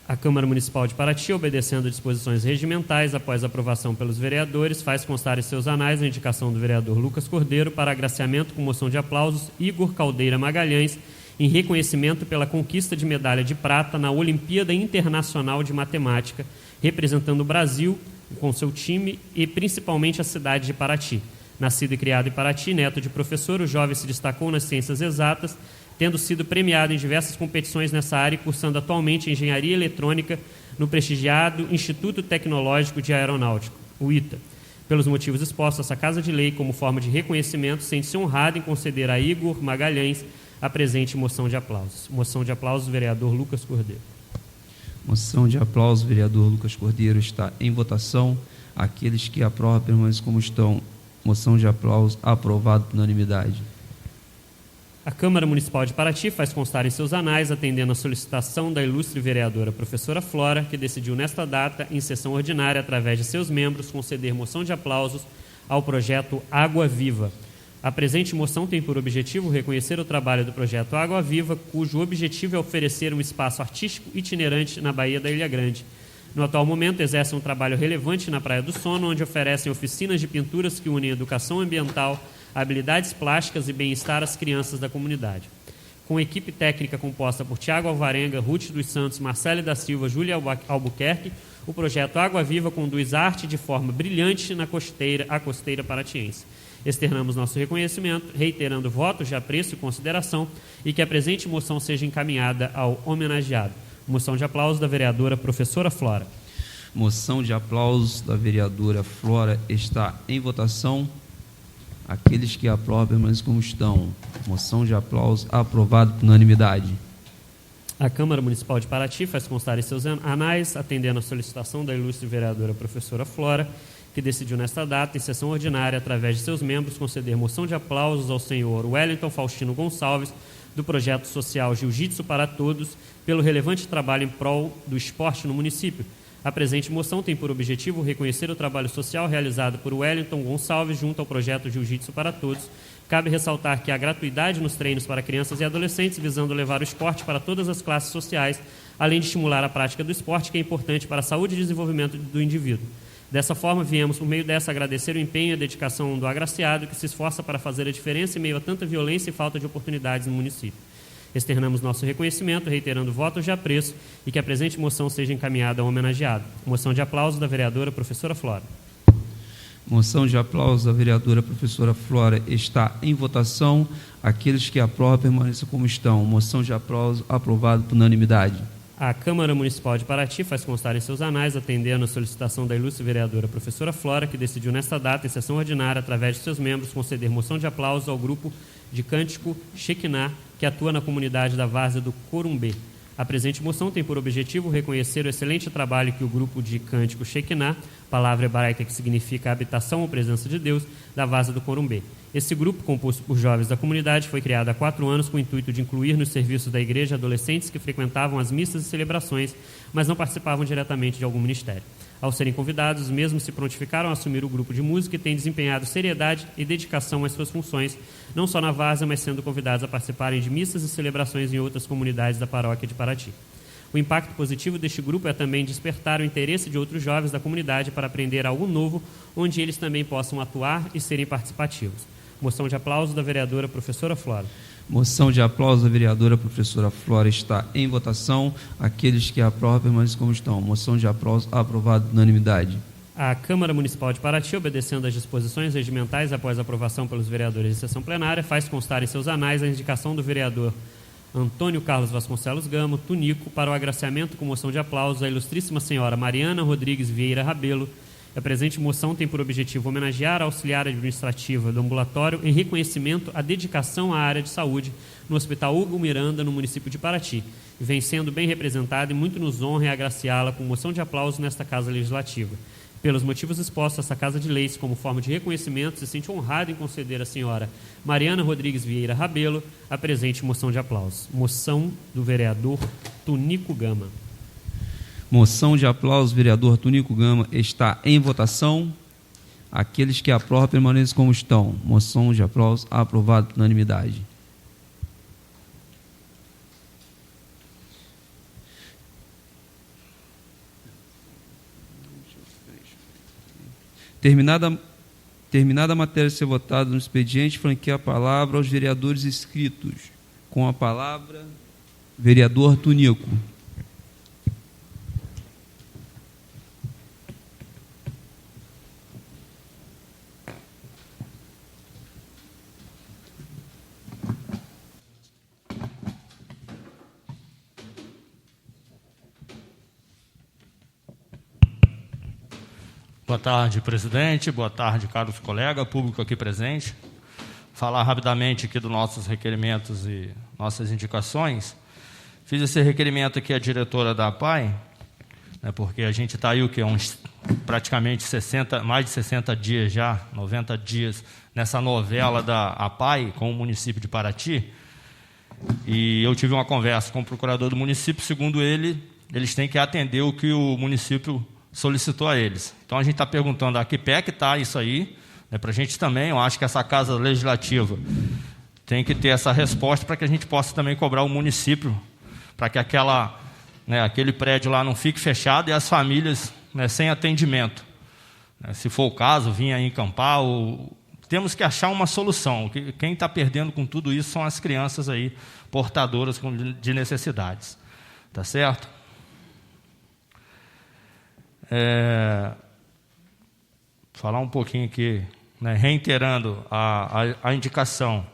A Câmara Municipal de Paraty, obedecendo disposições regimentais, após aprovação pelos vereadores, faz constar em seus anais a indicação do vereador Lucas Cordeiro para agraciamento com moção de aplausos Igor Caldeira Magalhães, em reconhecimento pela conquista de medalha de prata na Olimpíada Internacional de Matemática, representando o Brasil com seu time e principalmente a cidade de Paraty. Nascido e criado em Paraty, neto de professor, o jovem se destacou nas ciências exatas, tendo sido premiado em diversas competições nessa área e cursando atualmente Engenharia Eletrônica no prestigiado Instituto Tecnológico de Aeronáutica, o ITA. Pelos motivos expostos, essa Casa de Lei, como forma de reconhecimento, sente-se honrada em conceder a Igor Magalhães a presente moção de aplausos. Moção de aplausos, vereador Lucas Cordeiro. Moção de aplauso, vereador Lucas Cordeiro, está em votação. Aqueles que aprovam permaneçam como estão. Moção de aplauso aprovada por unanimidade. A Câmara Municipal de Paraty faz constar em seus anais, atendendo a solicitação da ilustre vereadora professora Flora, que decidiu nesta data, em sessão ordinária, através de seus membros, conceder moção de aplausos ao projeto Água Viva. A presente moção tem por objetivo reconhecer o trabalho do projeto Água Viva, cujo objetivo é oferecer um espaço artístico itinerante na Baía da Ilha Grande. No atual momento, exercem um trabalho relevante na Praia do Sono, onde oferecem oficinas de pinturas que unem educação ambiental, habilidades plásticas e bem-estar às crianças da comunidade. Com equipe técnica composta por Tiago Alvarenga, Ruth dos Santos, Marcele da Silva, Júlia Albuquerque, o projeto Água Viva conduz arte de forma brilhante na costeira paratiense. Externamos nosso reconhecimento, reiterando votos de apreço e consideração e que a presente moção seja encaminhada ao homenageado. Moção de aplauso da vereadora professora Flora. Moção de aplausos da vereadora Flora está em votação. Aqueles que aprovam permaneçam como estão. Moção de aplauso aprovada por unanimidade. A Câmara Municipal de Paraty faz constar em seus anais, atendendo a solicitação da ilustre vereadora professora Flora, que decidiu nesta data, em sessão ordinária, através de seus membros, conceder moção de aplausos ao senhor Wellington Faustino Gonçalves, do projeto social Jiu-Jitsu para Todos, pelo relevante trabalho em prol do esporte no município. A presente moção tem por objetivo reconhecer o trabalho social realizado por Wellington Gonçalves junto ao projeto Jiu-Jitsu para Todos. Cabe ressaltar que há gratuidade nos treinos para crianças e adolescentes, visando levar o esporte para todas as classes sociais, além de estimular a prática do esporte, que é importante para a saúde e desenvolvimento do indivíduo. Dessa forma, viemos, por meio dessa, agradecer o empenho e a dedicação do agraciado, que se esforça para fazer a diferença em meio a tanta violência e falta de oportunidades no município. Externamos nosso reconhecimento, reiterando votos de apreço e que a presente moção seja encaminhada ao homenageado. Moção de aplauso da vereadora professora Flora. Moção de aplauso da vereadora professora Flora está em votação. Aqueles que aprovam permaneçam como estão. Moção de aplauso aprovada por unanimidade. A Câmara Municipal de Paraty faz constar em seus anais, atendendo a solicitação da ilustre vereadora professora Flora, que decidiu nesta data, em sessão ordinária, através de seus membros, conceder moção de aplauso ao grupo de cântico Shekinah, que atua na comunidade da várzea do Corumbê. A presente moção tem por objetivo reconhecer o excelente trabalho que o grupo de cântico Shekinah, palavra hebraica que significa habitação ou presença de Deus, da várzea do Corumbê. Esse grupo, composto por jovens da comunidade, foi criado há 4 anos com o intuito de incluir nos serviços da igreja adolescentes que frequentavam as missas e celebrações, mas não participavam diretamente de algum ministério. Ao serem convidados, os mesmos se prontificaram a assumir o grupo de música e têm desempenhado seriedade e dedicação às suas funções, não só na várzea, mas sendo convidados a participarem de missas e celebrações em outras comunidades da paróquia de Paraty. O impacto positivo deste grupo é também despertar o interesse de outros jovens da comunidade para aprender algo novo, onde eles também possam atuar e serem participativos. Moção de aplauso da vereadora professora Flora. Moção de aplauso da vereadora professora Flora está em votação. Aqueles que aprovam permaneçam como estão. Moção de aplauso aprovada por unanimidade. A Câmara Municipal de Paraty, obedecendo às disposições regimentais após aprovação pelos vereadores em sessão plenária, faz constar em seus anais a indicação do vereador Antônio Carlos Vasconcelos Gama, Tunico, para o agraciamento com moção de aplauso à ilustríssima senhora Mariana Rodrigues Vieira Rabelo. A presente moção tem por objetivo homenagear a auxiliar administrativa do ambulatório em reconhecimento à dedicação à área de saúde no Hospital Hugo Miranda, no município de Paraty, e vem sendo bem representada e muito nos honra em agraciá-la com moção de aplauso nesta Casa Legislativa. Pelos motivos expostos, essa Casa de Leis, como forma de reconhecimento, se sente honrada em conceder à senhora Mariana Rodrigues Vieira Rabelo a presente moção de aplauso. Moção do vereador Tunico Gama. Moção de aplauso, vereador Tunico Gama, está em votação. Aqueles que aprovam permaneçam como estão. Moção de aplauso aprovada por unanimidade. Terminada a matéria a ser votada no expediente, franqueia a palavra aos vereadores inscritos. Com a palavra, vereador Tunico. Boa tarde, presidente. Boa tarde, caros colegas, público aqui presente. Falar rapidamente aqui dos nossos requerimentos e nossas indicações. Fiz esse requerimento aqui à diretora da APAI, né, porque a gente está aí o quê? Praticamente mais de 60 dias já, 90 dias, nessa novela da APAI com o município de Paraty. E eu tive uma conversa com o procurador do município, segundo ele, eles têm que atender o que o município solicitou a eles. Então, a gente está perguntando a que pé que está isso aí, né, para a gente também. Eu acho que essa Casa Legislativa tem que ter essa resposta para que a gente possa também cobrar o município, para que aquele prédio lá não fique fechado e as famílias, né, sem atendimento. Se for o caso, vir aí encampar. Temos que achar uma solução. Quem está perdendo com tudo isso são as crianças aí, portadoras de necessidades. Tá certo? Falar um pouquinho aqui, né, reiterando a indicação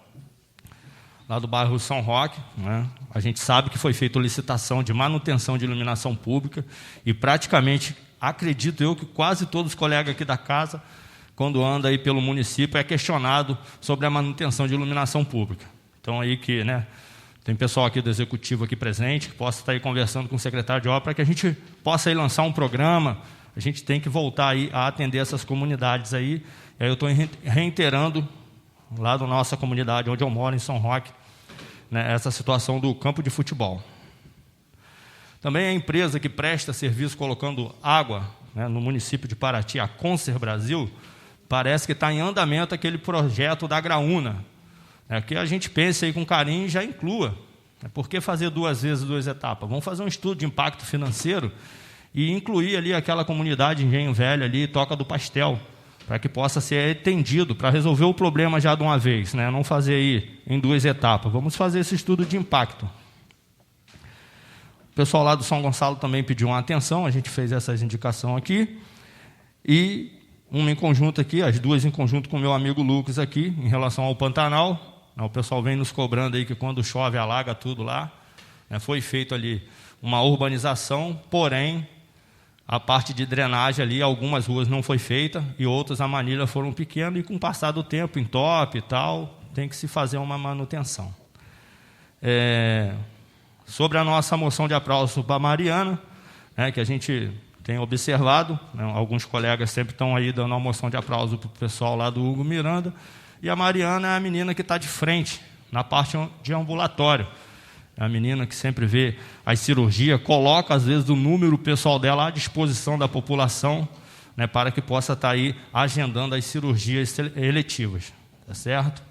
lá do bairro São Roque, né, a gente sabe que foi feita licitação de manutenção de iluminação pública e praticamente, acredito eu, que quase todos os colegas aqui da casa, quando anda aí pelo município, é questionado sobre a manutenção de iluminação pública. Então, aí que, né, tem pessoal aqui do Executivo aqui presente, que possa estar aí conversando com o secretário de obra, para que a gente possa aí lançar um programa. A gente tem que voltar aí a atender essas comunidades aí. E aí eu estou reiterando, lá da nossa comunidade, onde eu moro, em São Roque, né, essa situação do campo de futebol. Também a empresa que presta serviço colocando água, né, no município de Paraty, a Conser Brasil, parece que está em andamento aquele projeto da Graúna, que a gente pense aí com carinho e já inclua. Por que fazer 2 vezes 2 etapas? Vamos fazer um estudo de impacto financeiro e incluir ali aquela comunidade Engenho Velho, ali, Toca do Pastel, para que possa ser atendido, para resolver o problema já de uma vez, né? Não fazer aí em 2 etapas. Vamos fazer esse estudo de impacto. O pessoal lá do São Gonçalo também pediu uma atenção, a gente fez essas indicações aqui. E uma em conjunto aqui, as 2 em conjunto com o meu amigo Lucas aqui, em relação ao Pantanal. O pessoal vem nos cobrando aí que quando chove alaga tudo lá. Foi feito ali uma urbanização, porém, a parte de drenagem ali, algumas ruas não foi feita e outras a manilha foram pequenas e com o passar do tempo, entope e tal, tem que se fazer uma manutenção. Sobre a nossa moção de aplauso para a Mariana, que a gente tem observado, alguns colegas sempre estão aí dando uma moção de aplauso para o pessoal lá do Hugo Miranda, e a Mariana é a menina que está de frente, na parte de ambulatório. É a menina que sempre vê as cirurgias, coloca, às vezes, o número pessoal dela à disposição da população, né, para que possa estar aí agendando as cirurgias eletivas. Tá certo?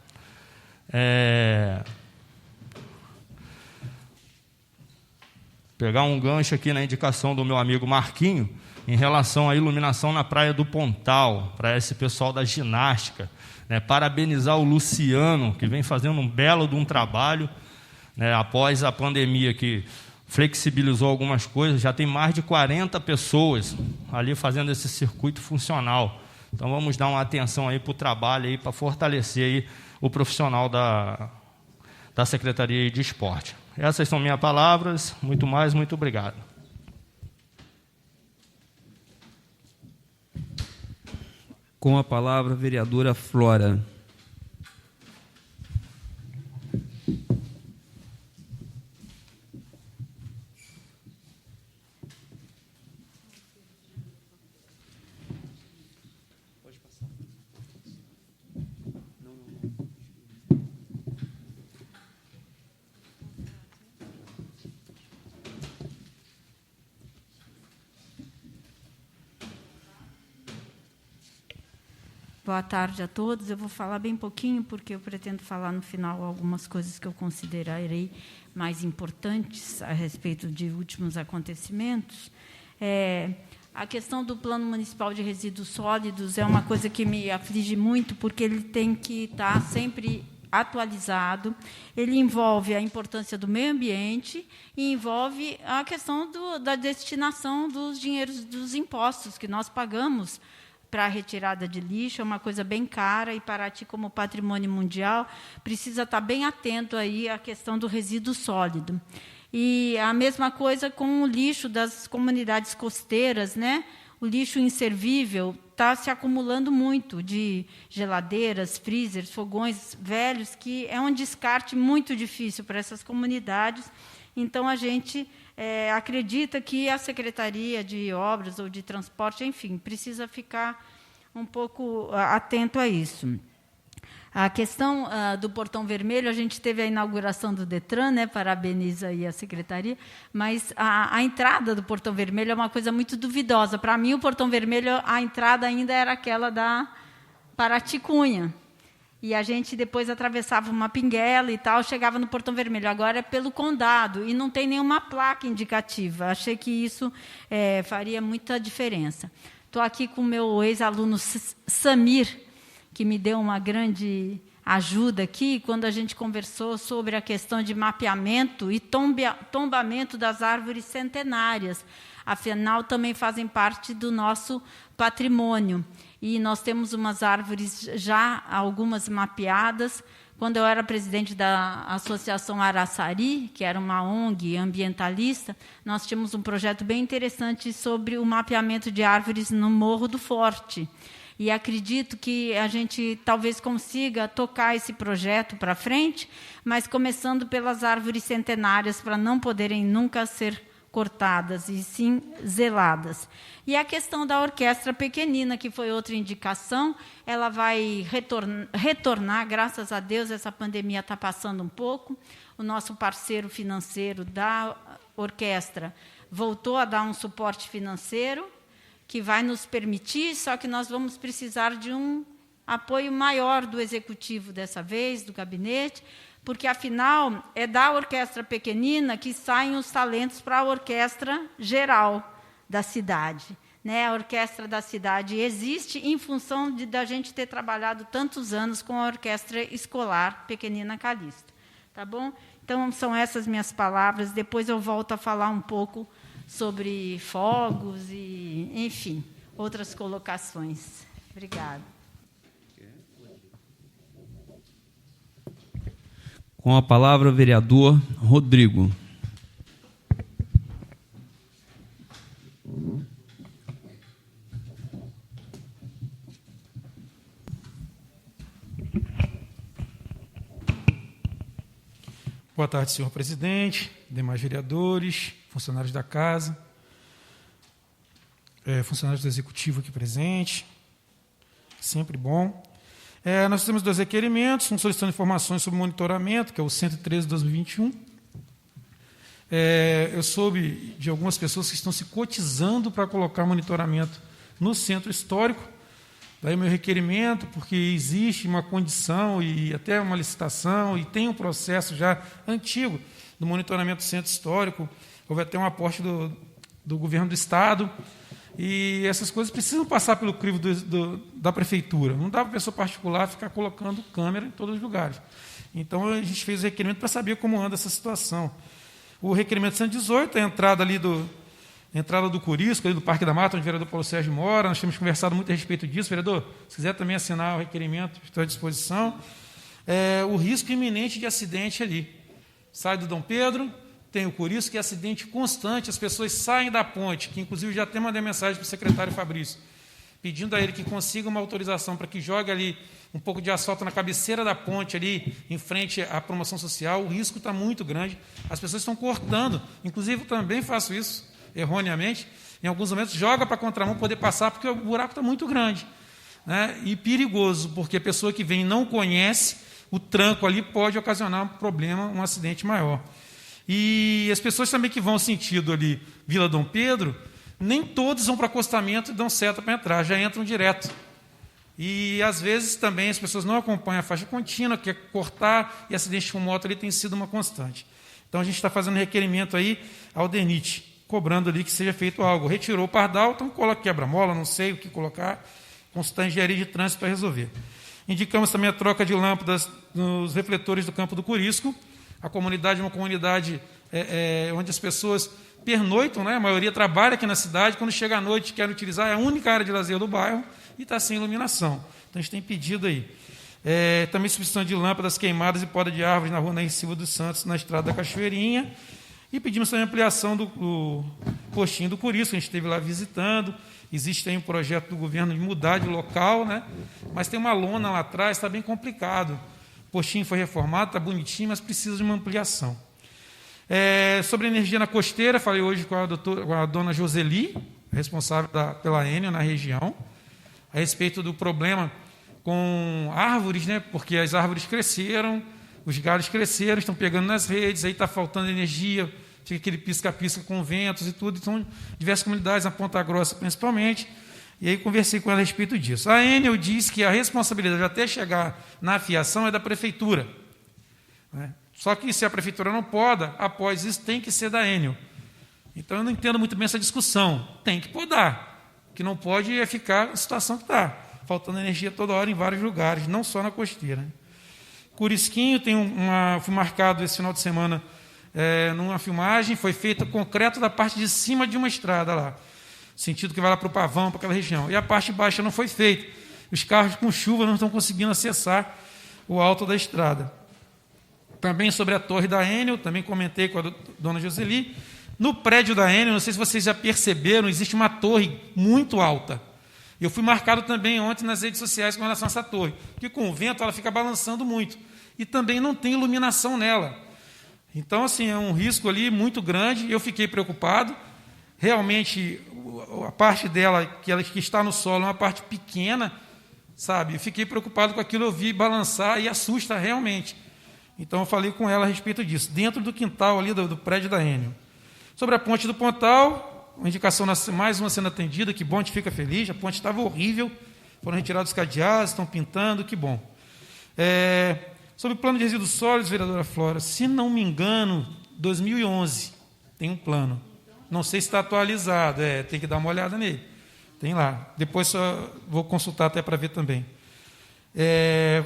Pegar um gancho aqui na indicação do meu amigo Marquinho, em relação à iluminação na Praia do Pontal, para esse pessoal da ginástica. Parabenizar o Luciano, que vem fazendo um belo de um trabalho, após a pandemia, que flexibilizou algumas coisas, já tem mais de 40 pessoas ali fazendo esse circuito funcional. Então, vamos dar uma atenção aí para o trabalho, aí, para fortalecer aí o profissional da Secretaria de Esporte. Essas são minhas palavras, muito mais, muito obrigado. Com a palavra, a vereadora Flora. Boa tarde a todos. Eu vou falar bem pouquinho, porque eu pretendo falar no final algumas coisas que eu considerarei mais importantes a respeito de últimos acontecimentos. A questão do Plano Municipal de Resíduos Sólidos é uma coisa que me aflige muito, porque ele tem que estar sempre atualizado. Ele envolve a importância do meio ambiente e envolve a questão da destinação dos dinheiros dos impostos que nós pagamos para a retirada de lixo. É uma coisa bem cara, e Paraty, como patrimônio mundial, precisa estar bem atento aí à questão do resíduo sólido. E a mesma coisa com o lixo das comunidades costeiras, né? O lixo inservível está se acumulando muito, de geladeiras, freezers, fogões velhos, que é um descarte muito difícil para essas comunidades. Então, a gente acredita que a Secretaria de Obras ou de Transporte, enfim, precisa ficar um pouco atento a isso. A questão do Portão Vermelho, a gente teve a inauguração do Detran, né? Parabenizo aí a Secretaria, mas a entrada do Portão Vermelho é uma coisa muito duvidosa. Para mim, o Portão Vermelho, a entrada ainda era aquela da Paraty Cunha. E a gente depois atravessava uma pinguela e tal, chegava no Portão Vermelho. Agora é pelo condado, e não tem nenhuma placa indicativa. Achei que isso faria muita diferença. Estou aqui com o meu ex-aluno Samir, que me deu uma grande ajuda aqui, quando a gente conversou sobre a questão de mapeamento e tombamento das árvores centenárias. Afinal, também fazem parte do nosso patrimônio. E nós temos umas árvores já, algumas mapeadas. Quando eu era presidente da Associação Araçari, que era uma ONG ambientalista, nós tínhamos um projeto bem interessante sobre o mapeamento de árvores no Morro do Forte. E acredito que a gente talvez consiga tocar esse projeto para frente, mas começando pelas árvores centenárias, para não poderem nunca ser cortadas, e sim zeladas. E a questão da orquestra pequenina, que foi outra indicação, ela vai retornar, graças a Deus, essa pandemia está passando um pouco. O nosso parceiro financeiro da orquestra voltou a dar um suporte financeiro, que vai nos permitir, só que nós vamos precisar de um apoio maior do executivo dessa vez, do gabinete, porque, afinal, é da orquestra pequenina que saem os talentos para a orquestra geral da cidade. Né? A orquestra da cidade existe em função da gente ter trabalhado tantos anos com a orquestra escolar Pequenina Calixto. Tá bom? Então, são essas minhas palavras. Depois eu volto a falar um pouco sobre fogos e, enfim, outras colocações. Obrigada. Com a palavra, o vereador Rodrigo. Boa tarde, senhor presidente, demais vereadores, funcionários da casa, funcionários do executivo aqui presente, sempre bom. Nós temos 2 requerimentos, um solicitando informações sobre monitoramento, que é o 113/2021. Eu soube de algumas pessoas que estão se cotizando para colocar monitoramento no centro histórico. Daí o meu requerimento, porque existe uma condição e até uma licitação, e tem um processo já antigo do monitoramento do centro histórico. Houve até um aporte do governo do Estado, e essas coisas precisam passar pelo crivo da prefeitura. Não dá para a pessoa particular ficar colocando câmera em todos os lugares. Então, a gente fez o requerimento para saber como anda essa situação. O requerimento 118, a entrada ali entrada do Curisco, ali do Parque da Mata, onde o vereador Paulo Sérgio mora. Nós temos conversado muito a respeito disso. Vereador, se quiser também assinar o requerimento, estou à disposição. O risco iminente de acidente ali. Sai do Dom Pedro, tem o Curisco, que é acidente constante, as pessoas saem da ponte, que inclusive já até mandei mensagem para o secretário Fabrício, pedindo a ele que consiga uma autorização para que jogue ali um pouco de asfalto na cabeceira da ponte, ali em frente à promoção social. O risco está muito grande, as pessoas estão cortando, inclusive eu também faço isso, erroneamente, em alguns momentos joga para a contramão poder passar, porque o buraco está muito grande, né? E perigoso, porque a pessoa que vem e não conhece, o tranco ali pode ocasionar um problema, um acidente maior. E as pessoas também que vão sentido ali Vila Dom Pedro, nem todos vão para o acostamento e dão seta para entrar, já entram direto. E, às vezes, também as pessoas não acompanham a faixa contínua, quer cortar, e acidente com moto ali tem sido uma constante. Então, a gente está fazendo requerimento aí ao DENIT, cobrando ali que seja feito algo. Retirou o pardal, então coloca quebra-mola, não sei o que colocar, consultar a engenharia de trânsito para resolver. Indicamos também a troca de lâmpadas nos refletores do Campo do Curisco. A comunidade é uma comunidade onde as pessoas pernoitam, né? A maioria trabalha aqui na cidade, quando chega à noite quer utilizar, é a única área de lazer do bairro e está sem iluminação. Então, a gente tem pedido aí. Também substituição de lâmpadas queimadas e poda de árvores na rua Nair Silva dos Santos, na estrada da Cachoeirinha. E pedimos também ampliação do postinho do Curisco, a gente esteve lá visitando. Existe aí um projeto do governo de mudar de local, né? Mas tem uma lona lá atrás, está bem complicado. O postinho foi reformado, está bonitinho, mas precisa de uma ampliação. Sobre energia na costeira, falei hoje com a dona Joseli, responsável pela Enel na região, a respeito do problema com árvores, né? Porque as árvores cresceram, os galhos cresceram, estão pegando nas redes, aí está faltando energia, fica aquele pisca-pisca com ventos e tudo. Então, diversas comunidades, na Ponta Grossa principalmente, e aí conversei com ela a respeito disso. A Enel diz que a responsabilidade até chegar na fiação é da prefeitura, né? Só que se a prefeitura não poda, após isso tem que ser da Enel. Então, eu não entendo muito bem essa discussão. Tem que podar. O que não pode é ficar na situação que está, faltando energia toda hora em vários lugares, não só na costeira. Curisquinho, fui marcado esse final de semana numa filmagem, foi feita concreto da parte de cima de uma estrada lá, sentido que vai lá para o Pavão, para aquela região. E a parte baixa não foi feita. Os carros com chuva não estão conseguindo acessar o alto da estrada. Também sobre a torre da Enel, também comentei com a dona Joseli. No prédio da Enel, não sei se vocês já perceberam, existe uma torre muito alta. Eu fui marcado também ontem nas redes sociais com relação a essa torre, porque com o vento ela fica balançando muito. E também não tem iluminação nela. Então, assim, é um risco ali muito grande. Eu fiquei preocupado. Realmente, a parte dela, que está no solo, é uma parte pequena, sabe? Eu fiquei preocupado com aquilo, eu vi balançar e assusta realmente. Então, eu falei com ela a respeito disso, dentro do quintal ali do prédio da Enel. Sobre a ponte do Pontal, uma indicação, mais uma sendo atendida, que bom, a gente fica feliz. A ponte estava horrível, foram retirados os cadeados, estão pintando, que bom. Sobre o plano de resíduos sólidos, vereadora Flora, se não me engano, 2011 tem um plano. Não sei se está atualizado, tem que dar uma olhada nele. Tem lá. Depois só vou consultar até para ver também.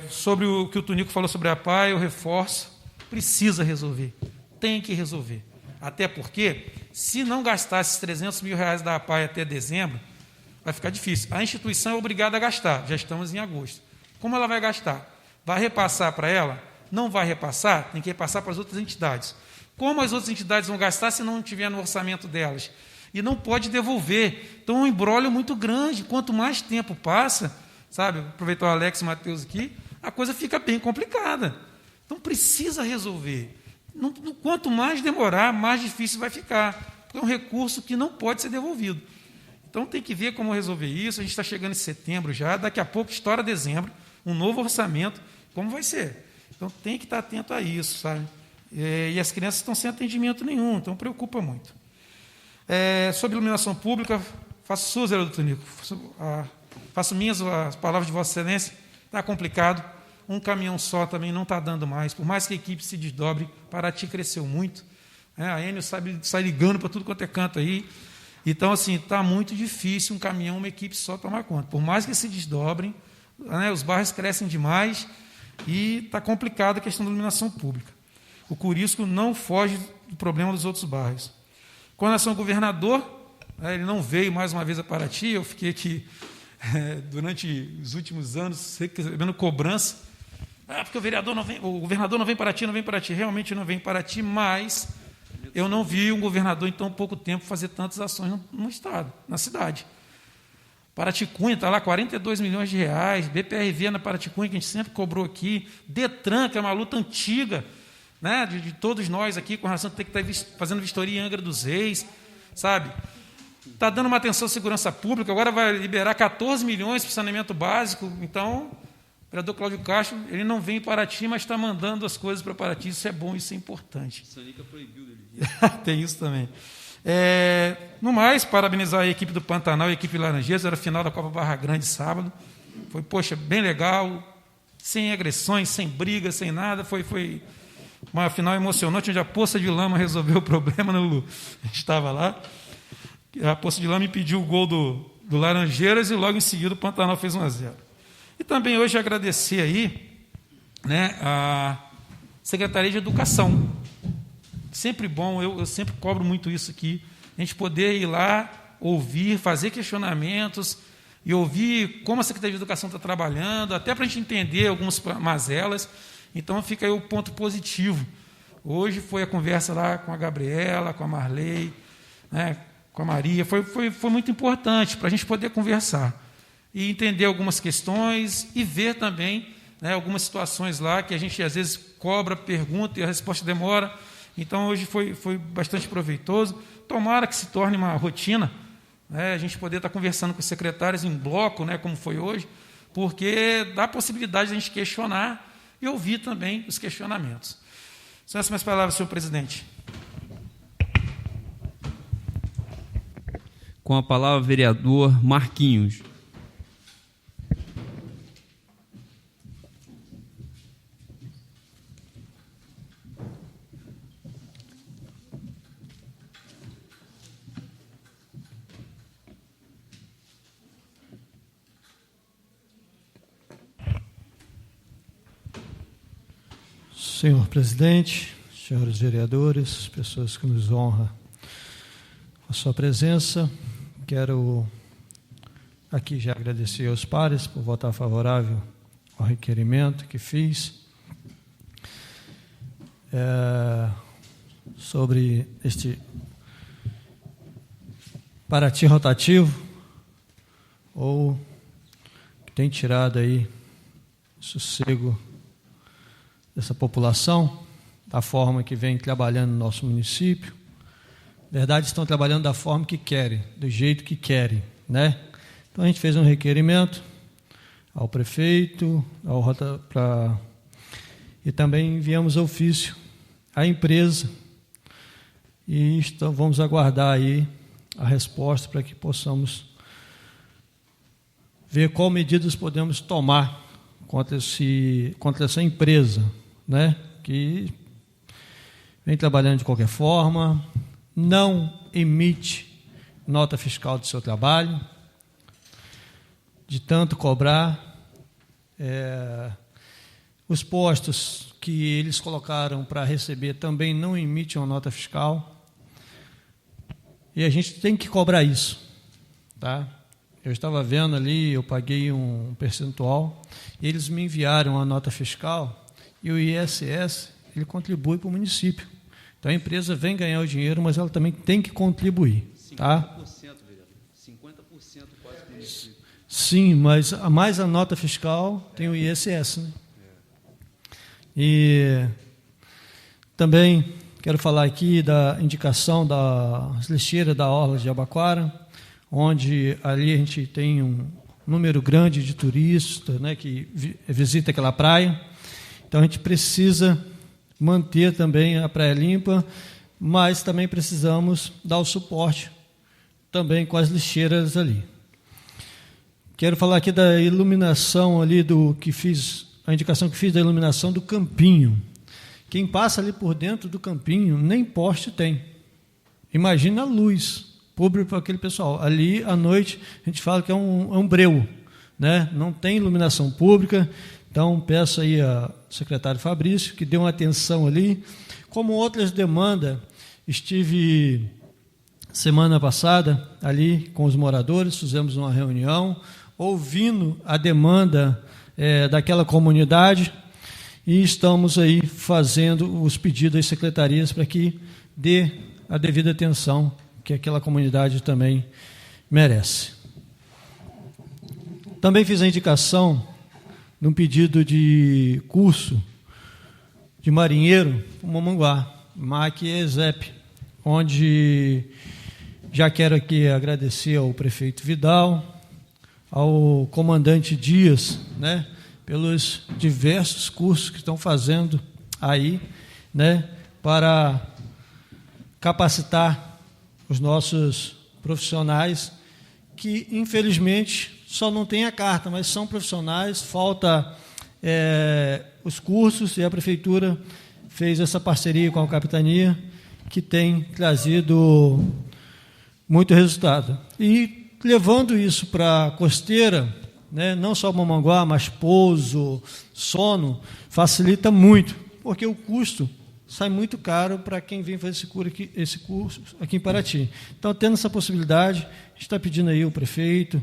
Sobre o que o Tunico falou sobre a APAE, eu reforço, precisa resolver, tem que resolver. Até porque, se não gastar esses R$300 mil da APAE até dezembro, vai ficar difícil. A instituição é obrigada a gastar, já estamos em agosto. Como ela vai gastar? Vai repassar para ela? Não vai repassar? Tem que repassar para as outras entidades. Como as outras entidades vão gastar se não tiver no orçamento delas? E não pode devolver. Então, é um imbróglio muito grande. Quanto mais tempo passa, sabe, aproveitar o Alex e o Matheus aqui, a coisa fica bem complicada. Então, precisa resolver. Quanto mais demorar, mais difícil vai ficar. É um recurso que não pode ser devolvido. Então, tem que ver como resolver isso. A gente está chegando em setembro já, daqui a pouco estoura dezembro, um novo orçamento, como vai ser? Então, tem que estar atento a isso, sabe? E as crianças estão sem atendimento nenhum, então preocupa muito. Sobre iluminação pública, faço suas, vereador Tonico, faço minhas as palavras de Vossa Excelência, está complicado, um caminhão só também não está dando mais, por mais que a equipe se desdobre, Paraty cresceu muito, a Enel sai ligando para tudo quanto é canto aí, então, assim, está muito difícil um caminhão, uma equipe só tomar conta, por mais que se desdobrem, os bairros crescem demais e está complicada a questão da iluminação pública. O Curisco não foge do problema dos outros bairros. Com relação ao governador, ele não veio mais uma vez a Paraty, eu fiquei aqui durante os últimos anos recebendo cobrança, porque o governador não vem para Paraty, realmente não vem para Paraty, mas eu não vi um governador em tão pouco tempo fazer tantas ações no estado, na cidade. Paraticunha está lá, R$42 milhões, BPRV na Paraticunha, que a gente sempre cobrou aqui, Detran, que é uma luta antiga, né, de todos nós aqui, com relação a ter que estar fazendo vistoria em Angra dos Reis, sabe? Está dando uma atenção à segurança pública, agora vai liberar 14 milhões para o saneamento básico, então, o vereador Cláudio Castro, ele não vem em Paraty, mas está mandando as coisas para Paraty, isso é bom, isso é importante. O Sanica proibiu dele. Tem isso também. No mais, parabenizar a equipe do Pantanal e a equipe Laranjeiras, era a final da Copa Barra Grande sábado, poxa, bem legal, sem agressões, sem brigas, sem nada. Foi uma final emocionante, onde a Poça de Lama resolveu o problema, né, Lulu? A gente estava lá. A Poça de Lama impediu o gol do Laranjeiras e logo em seguida o Pantanal fez 1-0. E também hoje agradecer aí, né, a Secretaria de Educação. Sempre bom, eu sempre cobro muito isso aqui, a gente poder ir lá, ouvir, fazer questionamentos e ouvir como a Secretaria de Educação está trabalhando, até para a gente entender algumas mazelas. Então, fica aí o ponto positivo. Hoje foi a conversa lá com a Gabriela, com a Marley, né, com a Maria. Foi muito importante para a gente poder conversar e entender algumas questões e ver também, né, algumas situações lá que a gente, às vezes, cobra, pergunta e a resposta demora. Então, hoje foi bastante proveitoso. Tomara que se torne uma rotina, né, a gente poder estar conversando com os secretários em bloco, né, como foi hoje, porque dá a possibilidade de a gente questionar e ouvir também os questionamentos. São essas minhas palavras, senhor presidente. Com a palavra, vereador Marquinhos. Senhor presidente, senhores vereadores, pessoas que nos honram a sua presença, quero aqui já agradecer aos pares por votar favorável ao requerimento que fiz sobre este Paraty rotativo, ou que tem tirado aí sossego dessa população, da forma que vem trabalhando no nosso município. Na verdade, estão trabalhando da forma que querem, do jeito que querem, né? Então, a gente fez um requerimento ao prefeito, e também enviamos ofício à empresa, e vamos aguardar aí a resposta para que possamos ver qual medidas podemos tomar contra essa empresa, né, que vem trabalhando de qualquer forma, não emite nota fiscal do seu trabalho, de tanto cobrar. Os postos que eles colocaram para receber também não emitem uma nota fiscal, e a gente tem que cobrar isso, tá? Eu estava vendo ali, eu paguei um percentual, e eles me enviaram a nota fiscal, e o ISS, ele contribui para o município. Então, a empresa vem ganhar o dinheiro, mas ela também tem que contribuir. 50%, tá? 50% quase para o município. Sim, mas mais a nota fiscal tem o ISS, né? E também quero falar aqui da indicação das lixeiras da Orla de Abaquara, onde ali a gente tem um número grande de turistas, né, que visita aquela praia. Então, a gente precisa manter também a praia limpa, mas também precisamos dar o suporte também com as lixeiras ali. Quero falar aqui da iluminação ali a indicação que fiz da iluminação do Campinho. Quem passa ali por dentro do Campinho, nem poste tem. Imagina a luz pública para aquele pessoal. Ali, à noite, a gente fala que é um breu, né? Não tem iluminação pública. Então, peço aí ao secretário Fabrício que dê uma atenção ali. Como outras demandas, estive semana passada ali com os moradores, fizemos uma reunião, ouvindo a demanda daquela comunidade, e estamos aí fazendo os pedidos às secretarias para que dê a devida atenção que aquela comunidade também merece. Também fiz a indicação de um pedido de curso de marinheiro para Mamanguá, MAC e ESEP, onde já quero aqui agradecer ao prefeito Vidal, ao comandante Dias, né, pelos diversos cursos que estão fazendo aí, né, para capacitar os nossos profissionais que, infelizmente, só não tem a carta, mas são profissionais, falta os cursos, e a Prefeitura fez essa parceria com a Capitania, que tem trazido muito resultado. E levando isso para a costeira, né, não só Mamanguá, mas Pouso, Sono, facilita muito, porque o custo sai muito caro para quem vem fazer esse curso aqui em Paraty. Então, tendo essa possibilidade, a gente está pedindo aí o prefeito,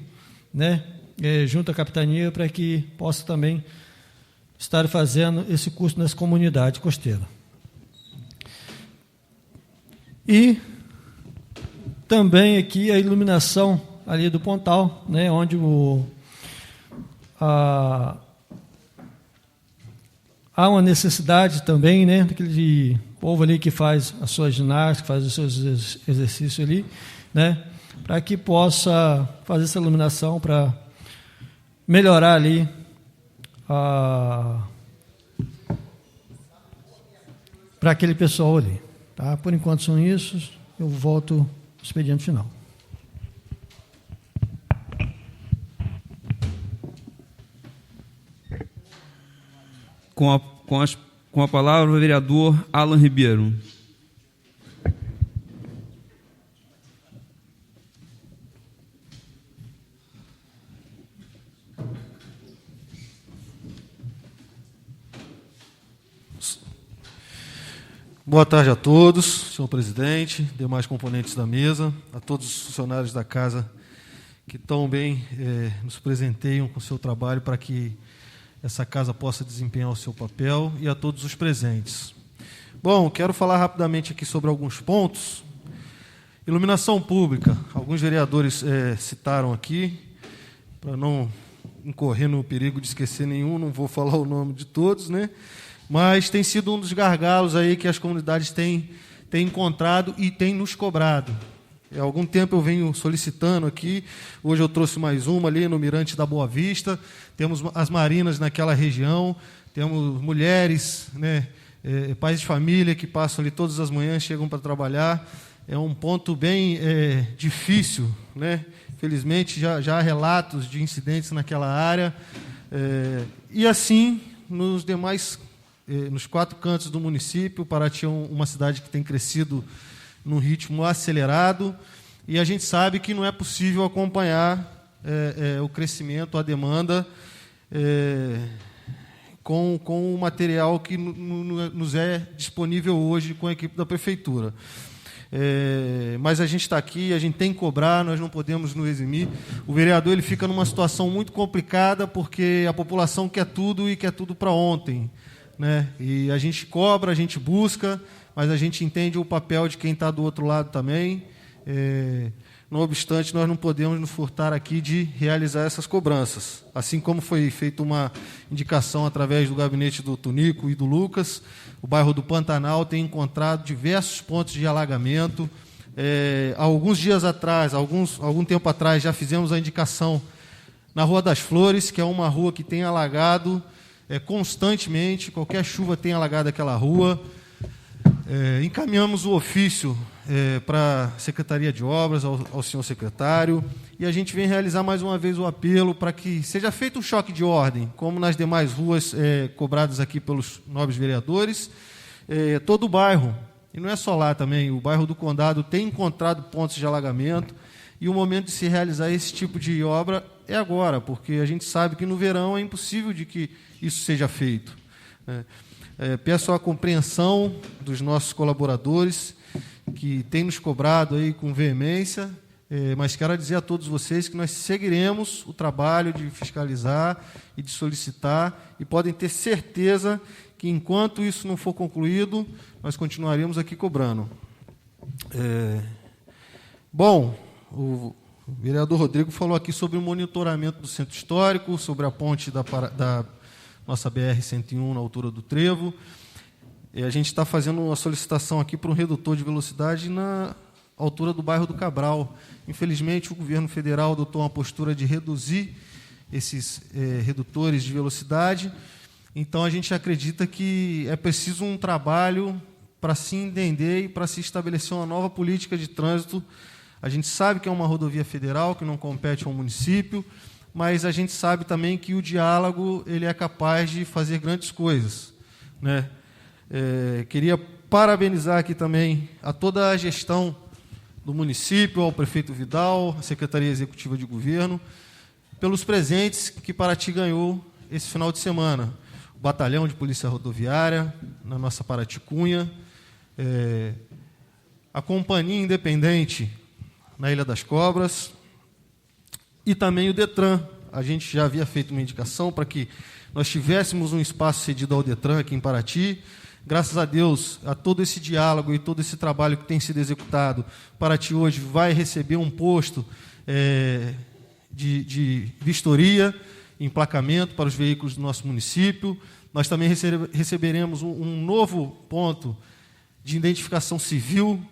né, junto à Capitania, para que possa também estar fazendo esse curso nessa comunidade costeira. E também aqui a iluminação ali do Pontal, né, onde há uma necessidade também, né, daquele povo ali que faz a sua ginástica, faz os seus exercícios ali, né, para que possa fazer essa iluminação para melhorar ali para aquele pessoal ali. Tá? Por enquanto são isso, eu volto ao expediente final. Com a palavra, o vereador Alan Ribeiro. Boa tarde a todos, senhor presidente, demais componentes da mesa, a todos os funcionários da casa que tão bem nos presenteiam com o seu trabalho para que essa casa possa desempenhar o seu papel, e a todos os presentes. Bom, quero falar rapidamente aqui sobre alguns pontos. Iluminação pública, alguns vereadores citaram aqui, para não incorrer no perigo de esquecer nenhum, não vou falar o nome de todos, né? Mas tem sido um dos gargalos aí que as comunidades têm encontrado e têm nos cobrado. Há algum tempo eu venho solicitando aqui, hoje eu trouxe mais uma ali no Mirante da Boa Vista, temos as marinas naquela região, temos mulheres, né, pais de família que passam ali todas as manhãs, chegam para trabalhar. É um ponto bem difícil, né? Felizmente já há relatos de incidentes naquela área. E assim, nos demais, nos 4 cantos do município, Paraty é uma cidade que tem crescido num ritmo acelerado, e a gente sabe que não é possível acompanhar o crescimento, a demanda, com o material que nos é disponível hoje com a equipe da Prefeitura. Mas a gente está aqui, a gente tem que cobrar, nós não podemos nos eximir. O vereador ele fica numa situação muito complicada, porque a população quer tudo e quer tudo para ontem, né? E a gente cobra, a gente busca, mas a gente entende o papel de quem está do outro lado também. Não obstante, nós não podemos nos furtar aqui de realizar essas cobranças. Assim como foi feita uma indicação através do gabinete do Tunico e do Lucas, o bairro do Pantanal tem encontrado diversos pontos de alagamento. Alguns dias atrás, algum tempo atrás, já fizemos a indicação na Rua das Flores, que é uma rua que tem alagado constantemente, qualquer chuva tem alagado aquela rua. Encaminhamos o ofício para a Secretaria de Obras, ao senhor secretário, e a gente vem realizar mais uma vez o apelo para que seja feito um choque de ordem, como nas demais ruas cobradas aqui pelos nobres vereadores. Todo o bairro, e não é só lá também, o bairro do Condado tem encontrado pontos de alagamento, e o momento de se realizar esse tipo de obra é agora, porque a gente sabe que no verão é impossível de que isso seja feito. Peço a compreensão dos nossos colaboradores, que têm nos cobrado aí com veemência, mas quero dizer a todos vocês que nós seguiremos o trabalho de fiscalizar e de solicitar, e podem ter certeza que, enquanto isso não for concluído, nós continuaremos aqui cobrando. Bom, o vereador Rodrigo falou aqui sobre o monitoramento do centro histórico, sobre a ponte da nossa BR-101 na altura do Trevo. A gente está fazendo uma solicitação aqui para um redutor de velocidade na altura do bairro do Cabral. Infelizmente, o governo federal adotou uma postura de reduzir esses redutores de velocidade. Então, a gente acredita que é preciso um trabalho para se entender e para se estabelecer uma nova política de trânsito. A gente sabe que é uma rodovia federal, que não compete ao município, mas a gente sabe também que o diálogo ele é capaz de fazer grandes coisas, né? Queria parabenizar aqui também a toda a gestão do município, ao prefeito Vidal, à Secretaria Executiva de Governo, pelos presentes que Paraty ganhou esse final de semana. O Batalhão de Polícia Rodoviária, na nossa Paraty Cunha, a Companhia Independente na Ilha das Cobras e também o Detran. A gente já havia feito uma indicação para que nós tivéssemos um espaço cedido ao Detran aqui em Paraty. Graças a Deus, a todo esse diálogo e todo esse trabalho que tem sido executado, Paraty hoje vai receber um posto de vistoria, emplacamento para os veículos do nosso município. Nós também receberemos um novo ponto de identificação civil,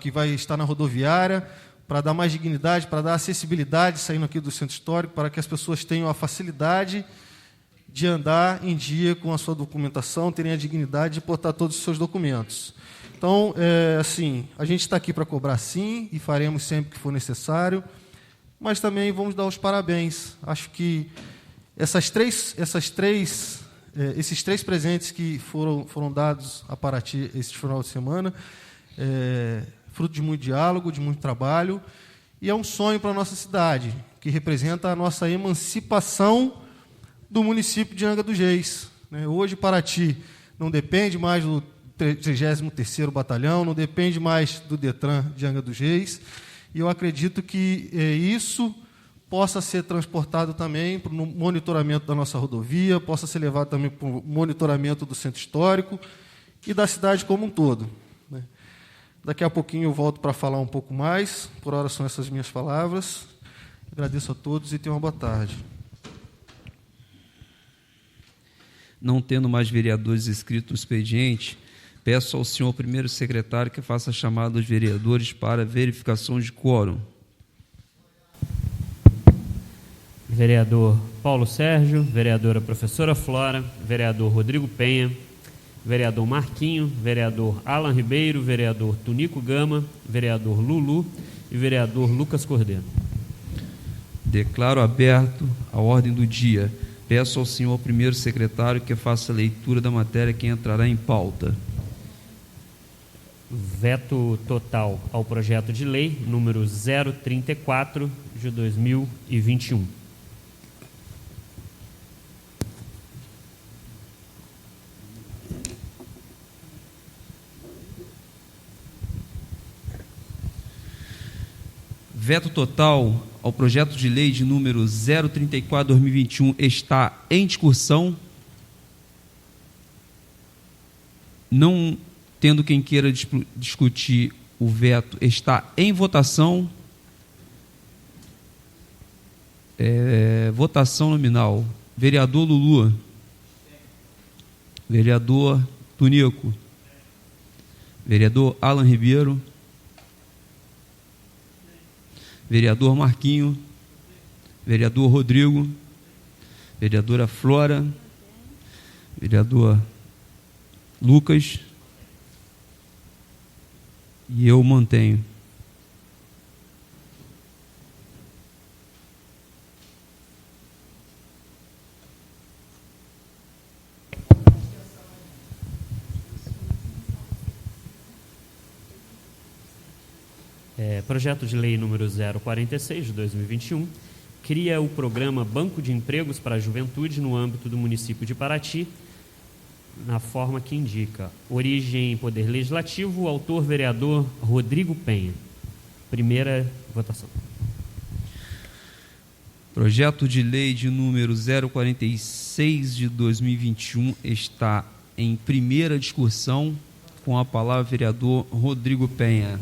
que vai estar na rodoviária, para dar mais dignidade, para dar acessibilidade, saindo aqui do centro histórico, para que as pessoas tenham a facilidade de andar em dia com a sua documentação, terem a dignidade de portar todos os seus documentos. Então, assim, a gente está aqui para cobrar sim, e faremos sempre que for necessário, mas também vamos dar os parabéns. Acho que esses três presentes que foram dados a Paraty esse final de semana, fruto de muito diálogo, de muito trabalho, e é um sonho para a nossa cidade, que representa a nossa emancipação do município de Angra dos Reis. Hoje, Paraty não depende mais do 33º Batalhão, não depende mais do Detran de Angra dos Reis, e eu acredito que isso possa ser transportado também para o monitoramento da nossa rodovia, possa ser levado também para o monitoramento do centro histórico e da cidade como um todo. Daqui a pouquinho eu volto para falar um pouco mais, por hora são essas minhas palavras. Agradeço a todos e tenham uma boa tarde. Não tendo mais vereadores inscritos no expediente, peço ao senhor primeiro secretário que faça a chamada dos vereadores para verificação de quórum. Vereador Paulo Sérgio, vereadora professora Flora, vereador Rodrigo Penha, vereador Marquinho, vereador Alan Ribeiro, vereador Tunico Gama, vereador Lulu e vereador Lucas Cordeiro. Declaro aberto a ordem do dia. Peço ao senhor primeiro secretário que faça a leitura da matéria que entrará em pauta. Veto total ao projeto de lei número 034 de 2021. Veto total ao projeto de lei de número 034/2021 está em discussão. Não tendo quem queira discutir o veto, está em votação. Votação nominal. Vereador Lulu. Vereador Tunico. Vereador Alan Ribeiro. Vereador Marquinho, vereador Rodrigo, vereadora Flora, vereador Lucas, e eu mantenho. Projeto de lei número 046 de 2021 cria o programa Banco de Empregos para a Juventude no âmbito do município de Paraty, na forma que indica. Origem Poder Legislativo, autor vereador Rodrigo Penha. Primeira votação. Projeto de lei de número 046 de 2021 está em primeira discussão, com a palavra vereador Rodrigo Penha.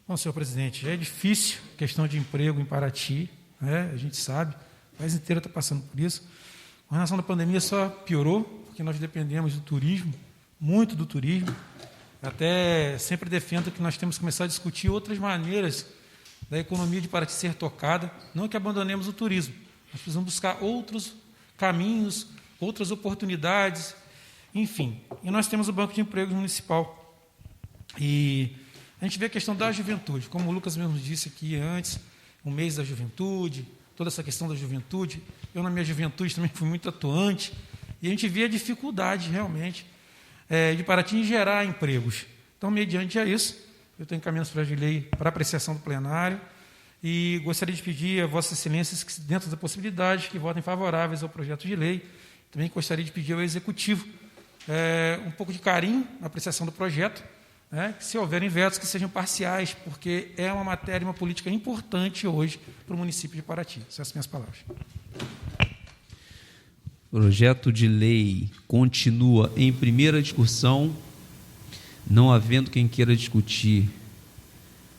Bom, senhor presidente, já é difícil a questão de emprego em Paraty, né? A gente sabe, o país inteiro está passando por isso. Com relação à pandemia só piorou, porque nós dependemos do turismo, muito do turismo. Até sempre defendo que nós temos que começar a discutir outras maneiras da economia de Paraty ser tocada, não que abandonemos o turismo, nós precisamos buscar outros caminhos, outras oportunidades, enfim. E nós temos o Banco de Empregos Municipal. E a gente vê a questão da juventude, como o Lucas mesmo disse aqui antes, o mês da juventude, toda essa questão da juventude. Eu, na minha juventude, também fui muito atuante, e a gente vê a dificuldade, realmente, de Paraty em gerar empregos. Então, mediante a isso, eu estou encaminhando esse projeto de lei para apreciação do plenário, e gostaria de pedir a Vossas Excelências, que, dentro da possibilidade, que votem favoráveis ao projeto de lei. Também gostaria de pedir ao Executivo um pouco de carinho na apreciação do projeto, que, se houverem vetos, que sejam parciais, porque é uma matéria, uma política importante hoje para o município de Paraty. Essas são as minhas palavras. Projeto de lei continua em primeira discussão, não havendo quem queira discutir.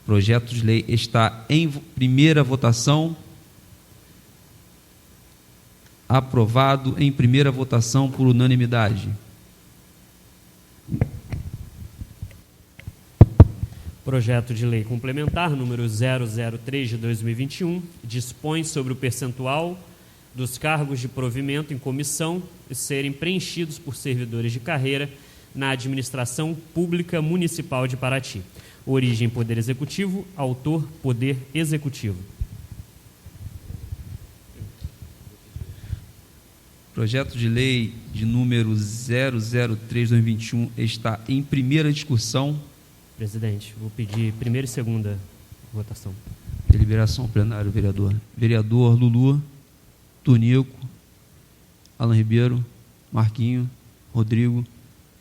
Projeto de lei está em primeira votação. Aprovado em primeira votação por unanimidade. Projeto de lei complementar número 003 de 2021 dispõe sobre o percentual dos cargos de provimento em comissão serem preenchidos por servidores de carreira na administração pública municipal de Paraty. Origem: Poder Executivo. Autor: Poder Executivo. Projeto de lei de número 003/2021 está em primeira discussão. Presidente, vou pedir primeira e segunda votação. Deliberação plenário, vereador. Vereador Lulu, Tonico, Alan Ribeiro, Marquinho, Rodrigo,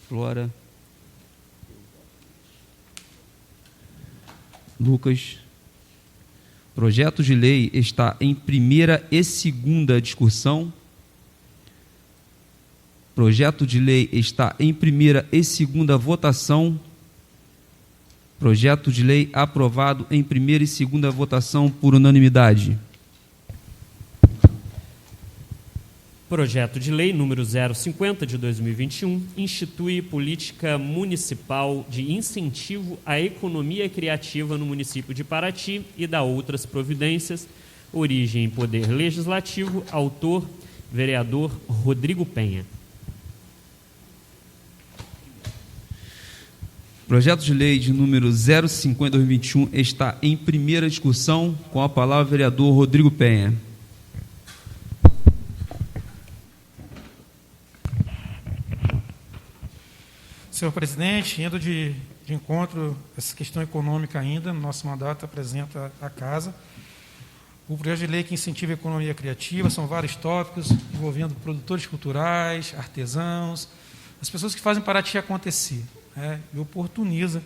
Flora, Lucas. Projeto de lei está em primeira e segunda discussão. Projeto de lei está em primeira e segunda votação. Projeto de lei aprovado em primeira e segunda votação por unanimidade. Projeto de lei número 050 de 2021 institui política municipal de incentivo à economia criativa no município de Paraty e dá outras providências. Origem: Poder Legislativo. Autor: vereador Rodrigo Penha. Projeto de lei de número 050/2021 está em primeira discussão. Com a palavra, o vereador Rodrigo Penha. Senhor presidente, indo de encontro a essa questão econômica ainda, no nosso mandato apresenta à Casa o projeto de lei que incentiva a economia criativa. São vários tópicos envolvendo produtores culturais, artesãos, as pessoas que fazem Paraty acontecer, e oportuniza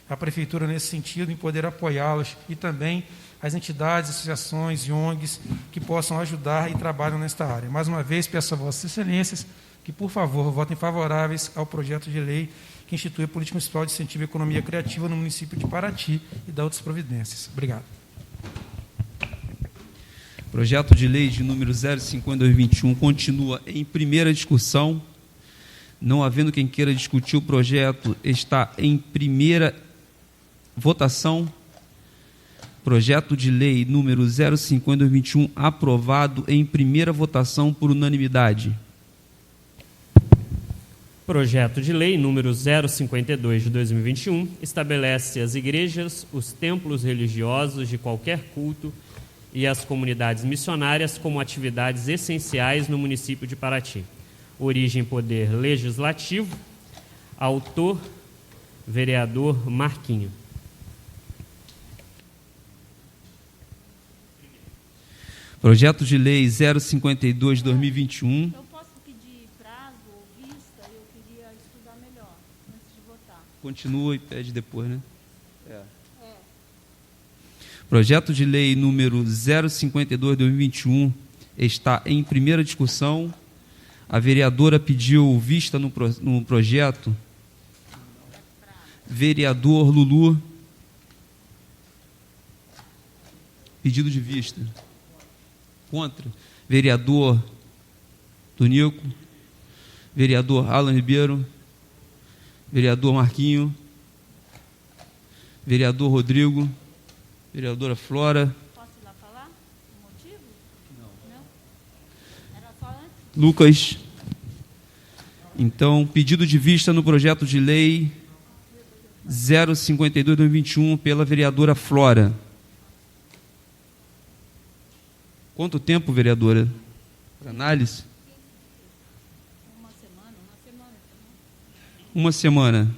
a Prefeitura nesse sentido, em poder apoiá-los, e também as entidades, associações e ONGs que possam ajudar e trabalham nesta área. Mais uma vez, peço a Vossas Excelências que, por favor, votem favoráveis ao projeto de lei que institui a política municipal de incentivo à economia criativa no município de Paraty e dá outras providências. Obrigado. Projeto de lei de número 050/2021 continua em primeira discussão. Não havendo quem queira discutir o projeto, está em primeira votação. Projeto de lei número 050/2021 aprovado em primeira votação por unanimidade. Projeto de lei número 052 de 2021 estabelece as igrejas, os templos religiosos de qualquer culto e as comunidades missionárias como atividades essenciais no município de Paraty. Origem: Poder Legislativo. Autor: vereador Marquinho. Projeto de lei 052 de 2021. Eu posso pedir prazo ou vista? Eu queria estudar melhor antes de votar. Continua e pede depois, né? Projeto de lei número 052 de 2021 está em primeira discussão. A vereadora pediu vista no projeto. Vereador Lulu. Pedido de vista. Contra. Vereador Tonico. Vereador Alan Ribeiro. Vereador Marquinho. Vereador Rodrigo. Vereadora Flora. Posso ir lá falar o motivo? Não. Era só antes? Lucas. Então, pedido de vista no projeto de lei 052/2021 pela vereadora Flora. Quanto tempo, vereadora, para análise? Uma semana.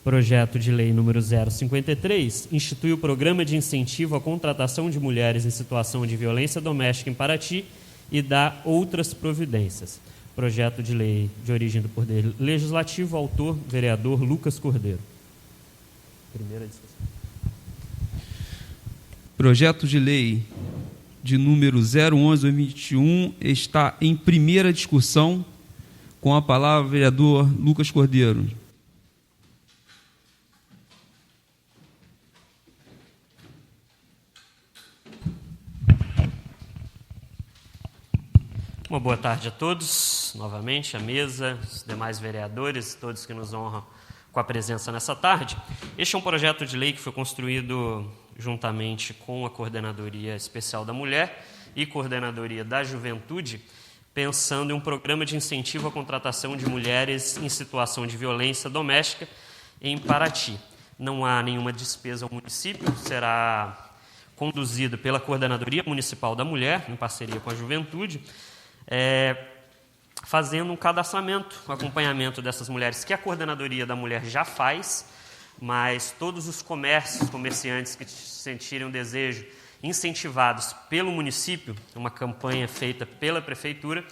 Projeto de lei número 053 institui o programa de incentivo à contratação de mulheres em situação de violência doméstica em Paraty e dá outras providências. Projeto de lei de origem do Poder Legislativo, autor, vereador Lucas Cordeiro. Primeira discussão. Projeto de lei de número 011/2021 está em primeira discussão. Com a palavra, vereador Lucas Cordeiro. Uma boa tarde a todos, novamente, a mesa, os demais vereadores, todos que nos honram com a presença nessa tarde. Este é um projeto de lei que foi construído juntamente com a Coordenadoria Especial da Mulher e Coordenadoria da Juventude, pensando em um programa de incentivo à contratação de mulheres em situação de violência doméstica em Paraty. Não há nenhuma despesa ao município, será conduzido pela Coordenadoria Municipal da Mulher, em parceria com a Juventude, fazendo um cadastramento, um acompanhamento dessas mulheres que a Coordenadoria da Mulher já faz, mas todos os comerciantes que sentirem o desejo, incentivados pelo município, uma campanha feita pela Prefeitura,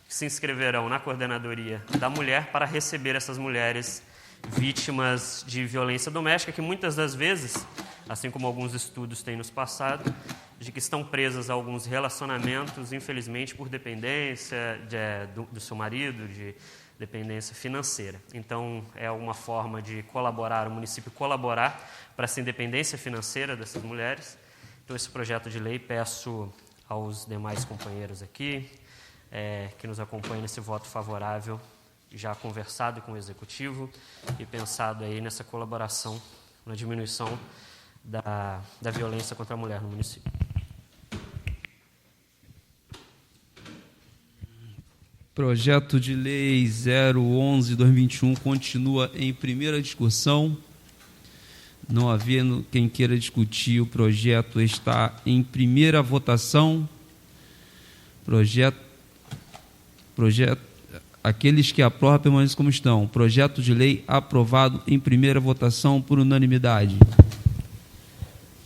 se inscreverão na Coordenadoria da Mulher para receber essas mulheres vítimas de violência doméstica, que muitas das vezes, assim como alguns estudos têm nos passado, de que estão presas a alguns relacionamentos, infelizmente, por dependência do seu marido, de dependência financeira. Então, é uma forma de colaborar, o município colaborar para essa independência financeira dessas mulheres. Então, esse projeto de lei, peço aos demais companheiros aqui que nos acompanhem nesse voto favorável, já conversado com o Executivo e pensado aí nessa colaboração, na diminuição da violência contra a mulher no município. Projeto de lei 011/2021 continua em primeira discussão. Não havendo quem queira discutir, o projeto está em primeira votação. Aqueles que aprovam permaneçam como estão. Projeto de lei aprovado em primeira votação por unanimidade.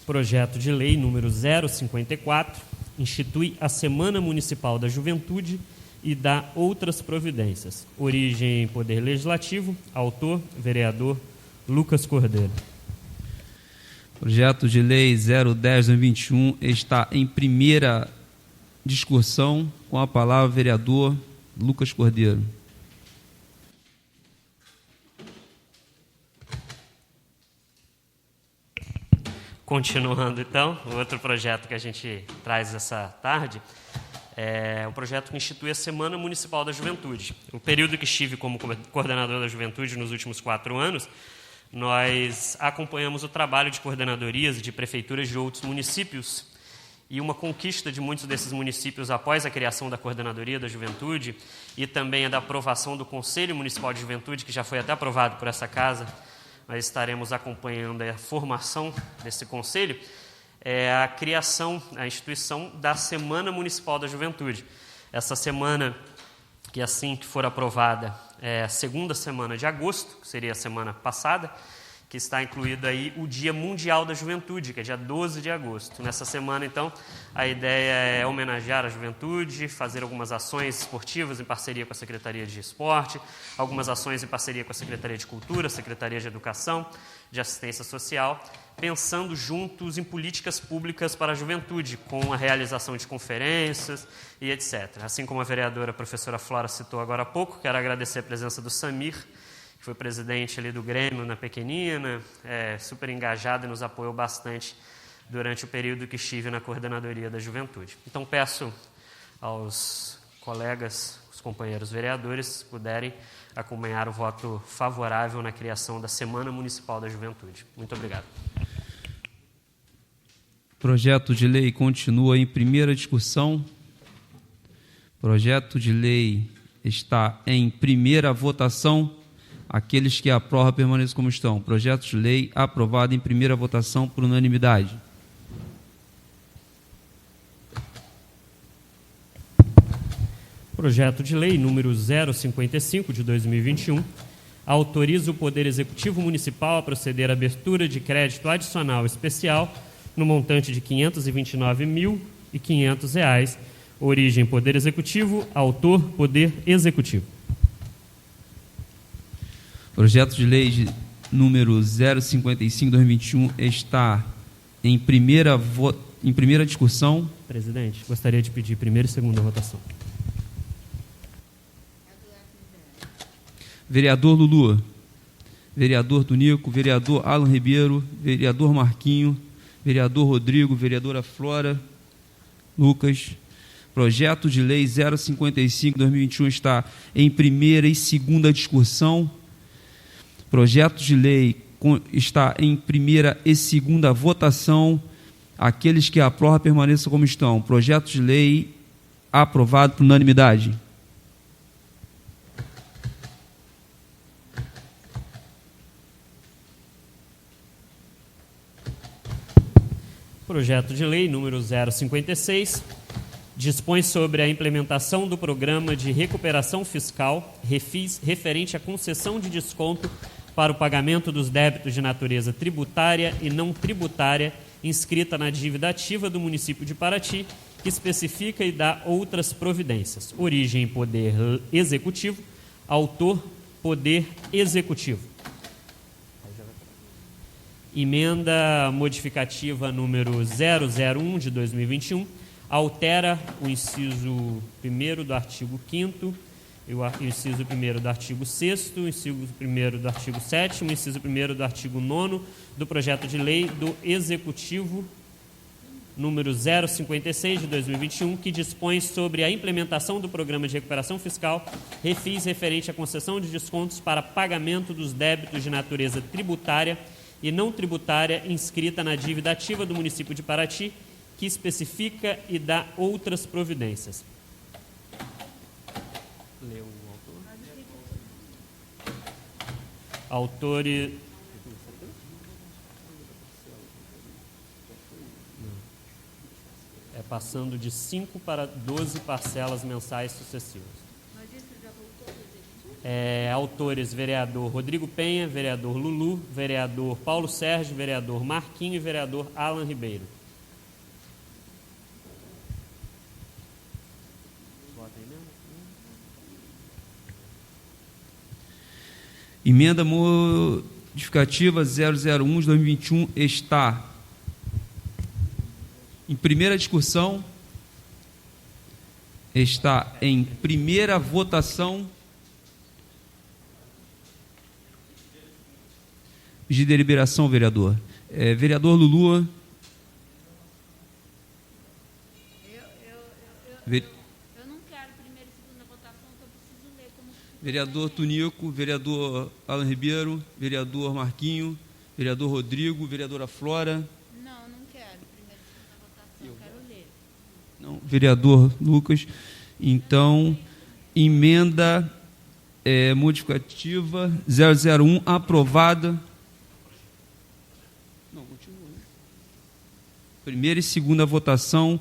Projeto de lei número 054 institui a Semana Municipal da Juventude e dá outras providências. Origem Poder Legislativo, autor, vereador Lucas Cordeiro. Projeto de lei 010/2021 está em primeira discussão. Com a palavra, vereador Lucas Cordeiro. Continuando, então, o outro projeto que a gente traz essa tarde é o projeto que institui a Semana Municipal da Juventude. O período que estive como coordenador da Juventude nos últimos 4 anos, nós acompanhamos o trabalho de coordenadorias e de prefeituras de outros municípios, e uma conquista de muitos desses municípios após a criação da Coordenadoria da Juventude e também a da aprovação do Conselho Municipal de Juventude, que já foi até aprovado por essa casa, nós estaremos acompanhando a formação desse conselho, a criação, a instituição da Semana Municipal da Juventude. Essa semana, que assim que for aprovada, é a segunda semana de agosto, que seria a semana passada, que está incluído aí o Dia Mundial da Juventude, que é dia 12 de agosto. Nessa semana, então, a ideia é homenagear a juventude, fazer algumas ações esportivas em parceria com a Secretaria de Esporte, algumas ações em parceria com a Secretaria de Cultura, Secretaria de Educação, de Assistência Social, pensando juntos em políticas públicas para a juventude, com a realização de conferências e etc. Assim como a vereadora professora Flora citou agora há pouco, quero agradecer a presença do Samir, que foi presidente ali do Grêmio na Pequenina, super engajado e nos apoiou bastante durante o período que estive na Coordenadoria da Juventude. Então, peço aos colegas, os companheiros vereadores, puderem acompanhar o voto favorável na criação da Semana Municipal da Juventude. Muito obrigado. Projeto de lei continua em primeira discussão. Projeto de lei está em primeira votação. Aqueles que aprovam permaneçam como estão. Projeto de lei aprovado em primeira votação por unanimidade. Projeto de lei número 055 de 2021 autoriza o Poder Executivo Municipal a proceder à abertura de crédito adicional especial no montante de R$ 529.500. Origem Poder Executivo, autor Poder Executivo. Projeto de lei número 055/2021 está em primeira discussão. Presidente, gostaria de pedir primeira e segunda votação. Vereador Lulu, vereador Tunico, vereador Alan Ribeiro, vereador Marquinho, vereador Rodrigo, vereadora Flora, Lucas. Projeto de lei 055/2021 está em primeira e segunda discussão. Projeto de lei está em primeira e segunda votação. Aqueles que aprovam permaneçam como estão. Projeto de lei aprovado por unanimidade. Projeto de lei número 056 dispõe sobre a implementação do Programa de Recuperação Fiscal (REFIS) referente à concessão de desconto para o pagamento dos débitos de natureza tributária e não tributária inscrita na dívida ativa do município de Paraty, que especifica e dá outras providências. Origem Poder Executivo, autor Poder Executivo. Emenda modificativa número 001 de 2021 altera o inciso 1º do artigo 5º, o inciso 1º do artigo 6º, o inciso 1º do artigo 7º, o inciso 1º do artigo 9º do projeto de lei do Executivo número 056 de 2021, que dispõe sobre a implementação do Programa de Recuperação Fiscal (REFIS) referente à concessão de descontos para pagamento dos débitos de natureza tributária e não tributária inscrita na dívida ativa do município de Paraty, que especifica e dá outras providências. Leu o autor? Autores... É passando de 5 para 12 parcelas mensais sucessivas. Autores: vereador Rodrigo Penha, vereador Lulu, vereador Paulo Sérgio, vereador Marquinho e vereador Alan Ribeiro. Emenda modificativa 001 de 2021 está em primeira discussão, está em primeira votação. De deliberação, vereador. Vereador Lulu. Eu não quero primeira e segunda votação, então eu preciso ler como... Vereador Tunico, vereador Alan Ribeiro, vereador Marquinho, vereador Rodrigo, vereadora Flora. Não quero primeira e segunda votação, eu quero ler. Não, vereador Lucas. Então, emenda modificativa 001 aprovada. Não, continua. Primeira e segunda votação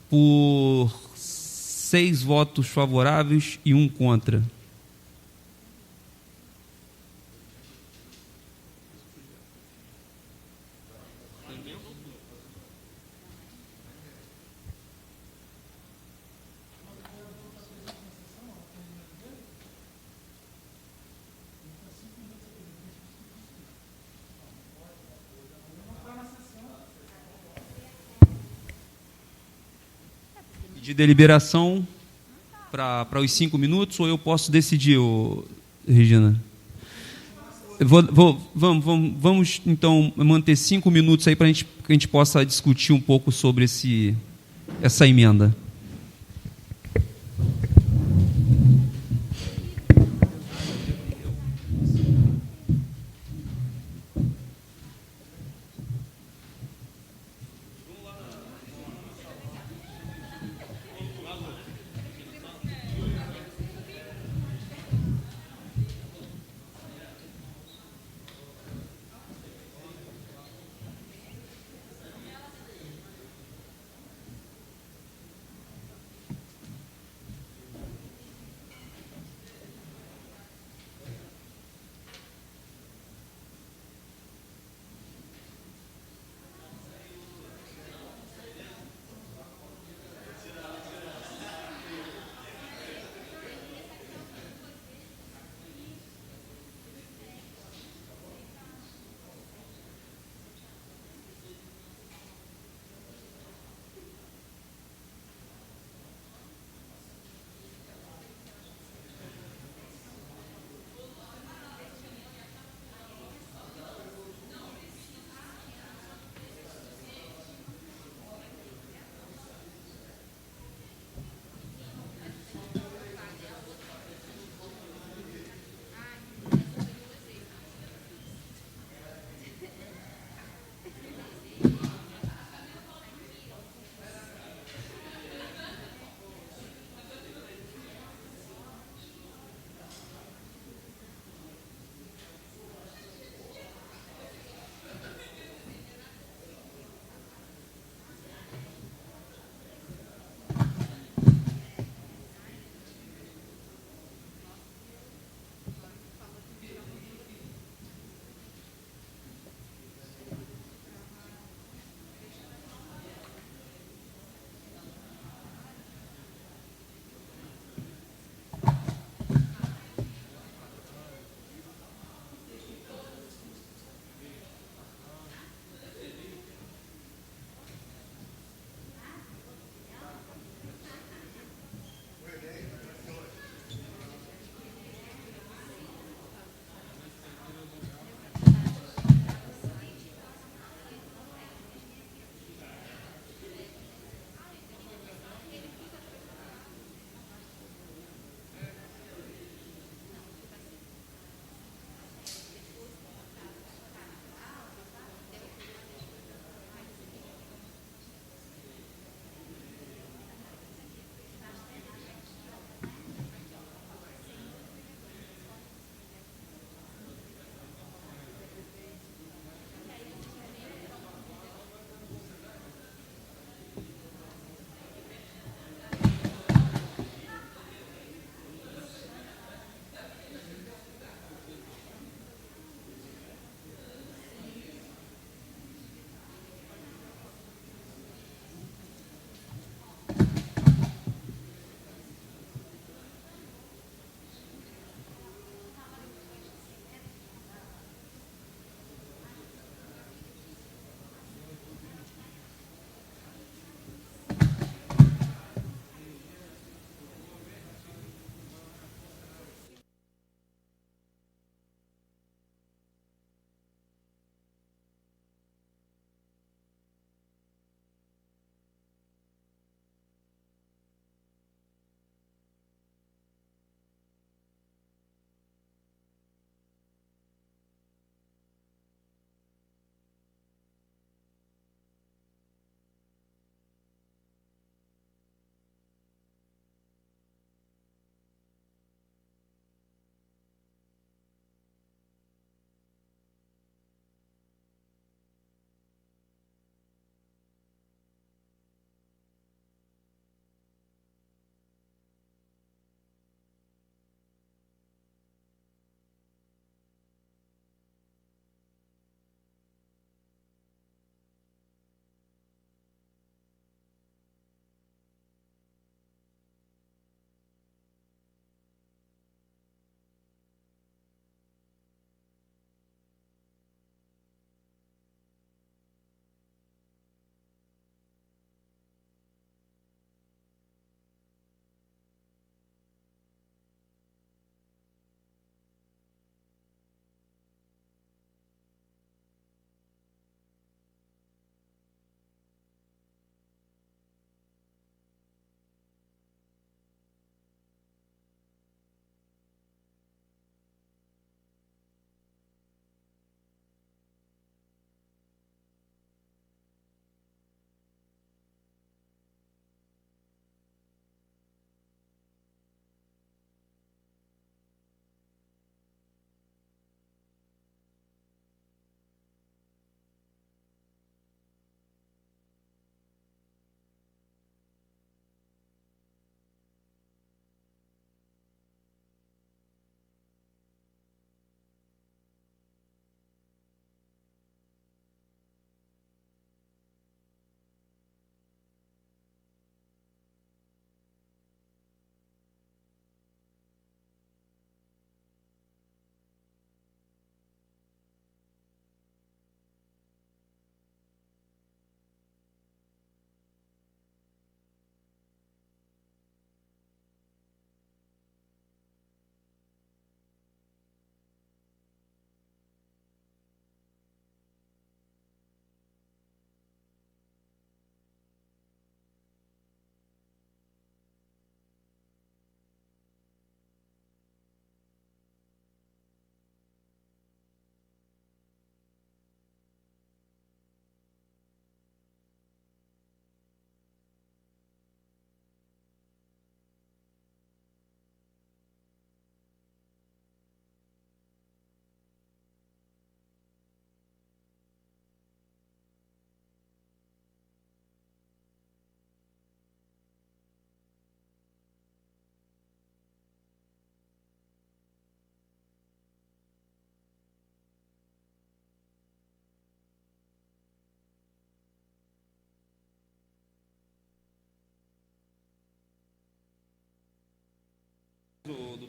por 6 votos favoráveis e 1 contra. De deliberação para os 5 minutos, ou eu posso decidir, Regina? Vamos então manter 5 minutos aí para que a gente possa discutir um pouco sobre essa emenda.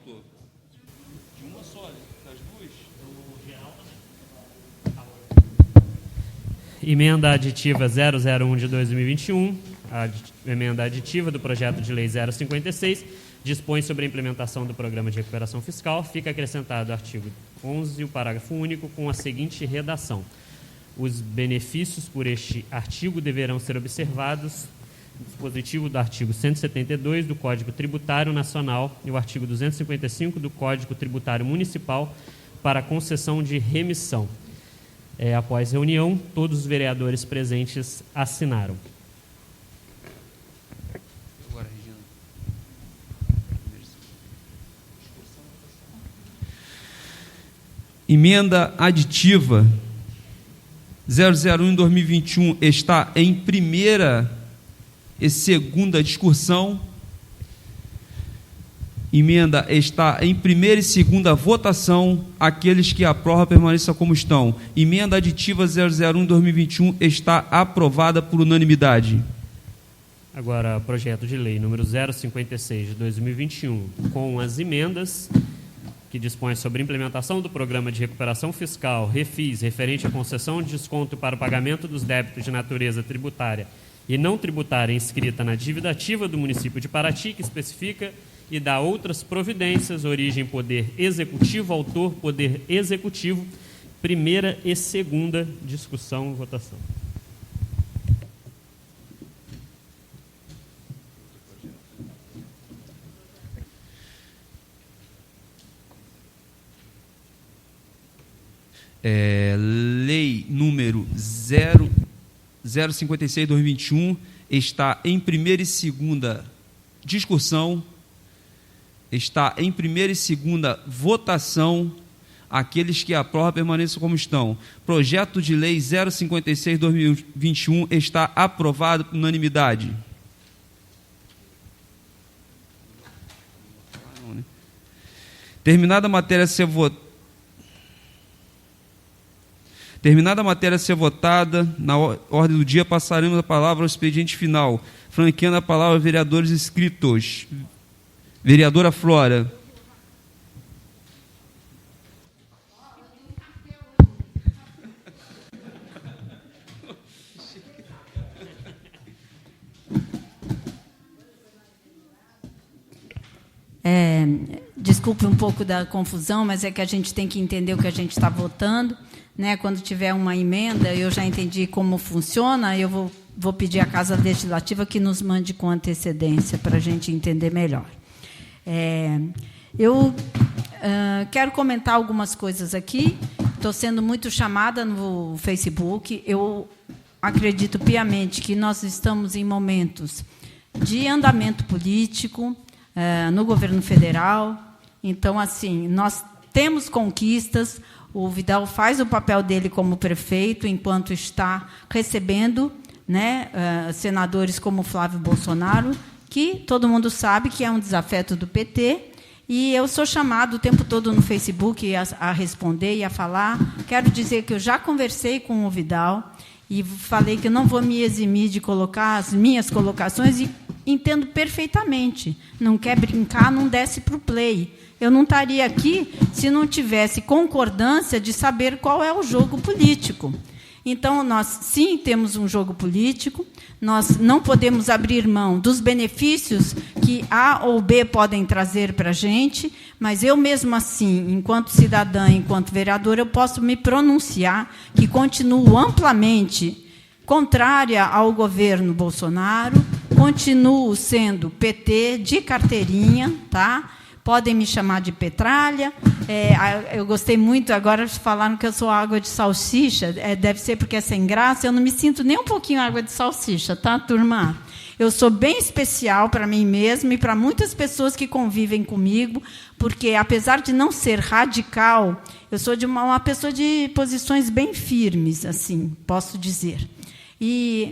doutor? De uma só, das duas? Emenda aditiva 001 de 2021, a emenda aditiva do projeto de lei 056, dispõe sobre a implementação do programa de recuperação fiscal. Fica acrescentado o artigo 11, o parágrafo único, com a seguinte redação: os benefícios por este artigo deverão ser observados no dispositivo do artigo 172 do Código Tributário Nacional e o artigo 255 do Código Tributário Municipal para concessão de remissão. Após reunião, todos os vereadores presentes assinaram. Emenda aditiva 001 2021 está em primeira e segunda discussão. Emenda está em primeira e segunda votação. Aqueles que aprovam permaneçam como estão. Emenda aditiva 001 2021 está aprovada por unanimidade. Agora, projeto de lei número 056 de 2021, com as emendas que dispõe sobre implementação do Programa de Recuperação Fiscal, REFIS, referente à concessão de desconto para o pagamento dos débitos de natureza tributária e não tributária inscrita na dívida ativa do município de Paraty, que especifica e dá outras providências, origem poder executivo, autor poder executivo, primeira e segunda discussão e votação. Lei número 056/2021 está em primeira e segunda discussão, está em primeira e segunda votação. Aqueles que aprovam permaneçam como estão. Projeto de lei 056/2021 está aprovado por unanimidade. Terminada a matéria a ser votada, na ordem do dia, passaremos a palavra ao expediente final, franqueando a palavra aos vereadores inscritos. Vereadora Flora. Desculpe um pouco da confusão, mas é que a gente tem que entender o que a gente está votando, né? Quando tiver uma emenda, eu já entendi como funciona, eu vou pedir à Casa Legislativa que nos mande com antecedência para a gente entender melhor. Eu quero comentar algumas coisas aqui. Estou sendo muito chamada no Facebook. Eu acredito piamente que nós estamos em momentos de andamento político no governo federal. Então, assim, nós temos conquistas. O Vidal faz o papel dele como prefeito, enquanto está recebendo, né, senadores como Flávio Bolsonaro, que todo mundo sabe que é um desafeto do PT, e eu sou chamado o tempo todo no Facebook a responder e a falar. Quero dizer que eu já conversei com o Vidal e falei que eu não vou me eximir de colocar as minhas colocações, e entendo perfeitamente. Não quer brincar, não desce para o play. Eu não estaria aqui se não tivesse concordância de saber qual é o jogo político. Então, nós, sim, temos um jogo político, nós não podemos abrir mão dos benefícios que A ou B podem trazer para a gente, mas eu, mesmo assim, enquanto cidadã, enquanto vereadora, eu posso me pronunciar que continuo amplamente contrária ao governo Bolsonaro, continuo sendo PT de carteirinha, tá? Podem me chamar de Petralha. Eu gostei muito, agora falaram que eu sou água de salsicha, deve ser porque é sem graça. Eu não me sinto nem um pouquinho água de salsicha, tá, turma? Eu sou bem especial para mim mesma e para muitas pessoas que convivem comigo, porque, apesar de não ser radical, eu sou de uma pessoa de posições bem firmes, assim, posso dizer.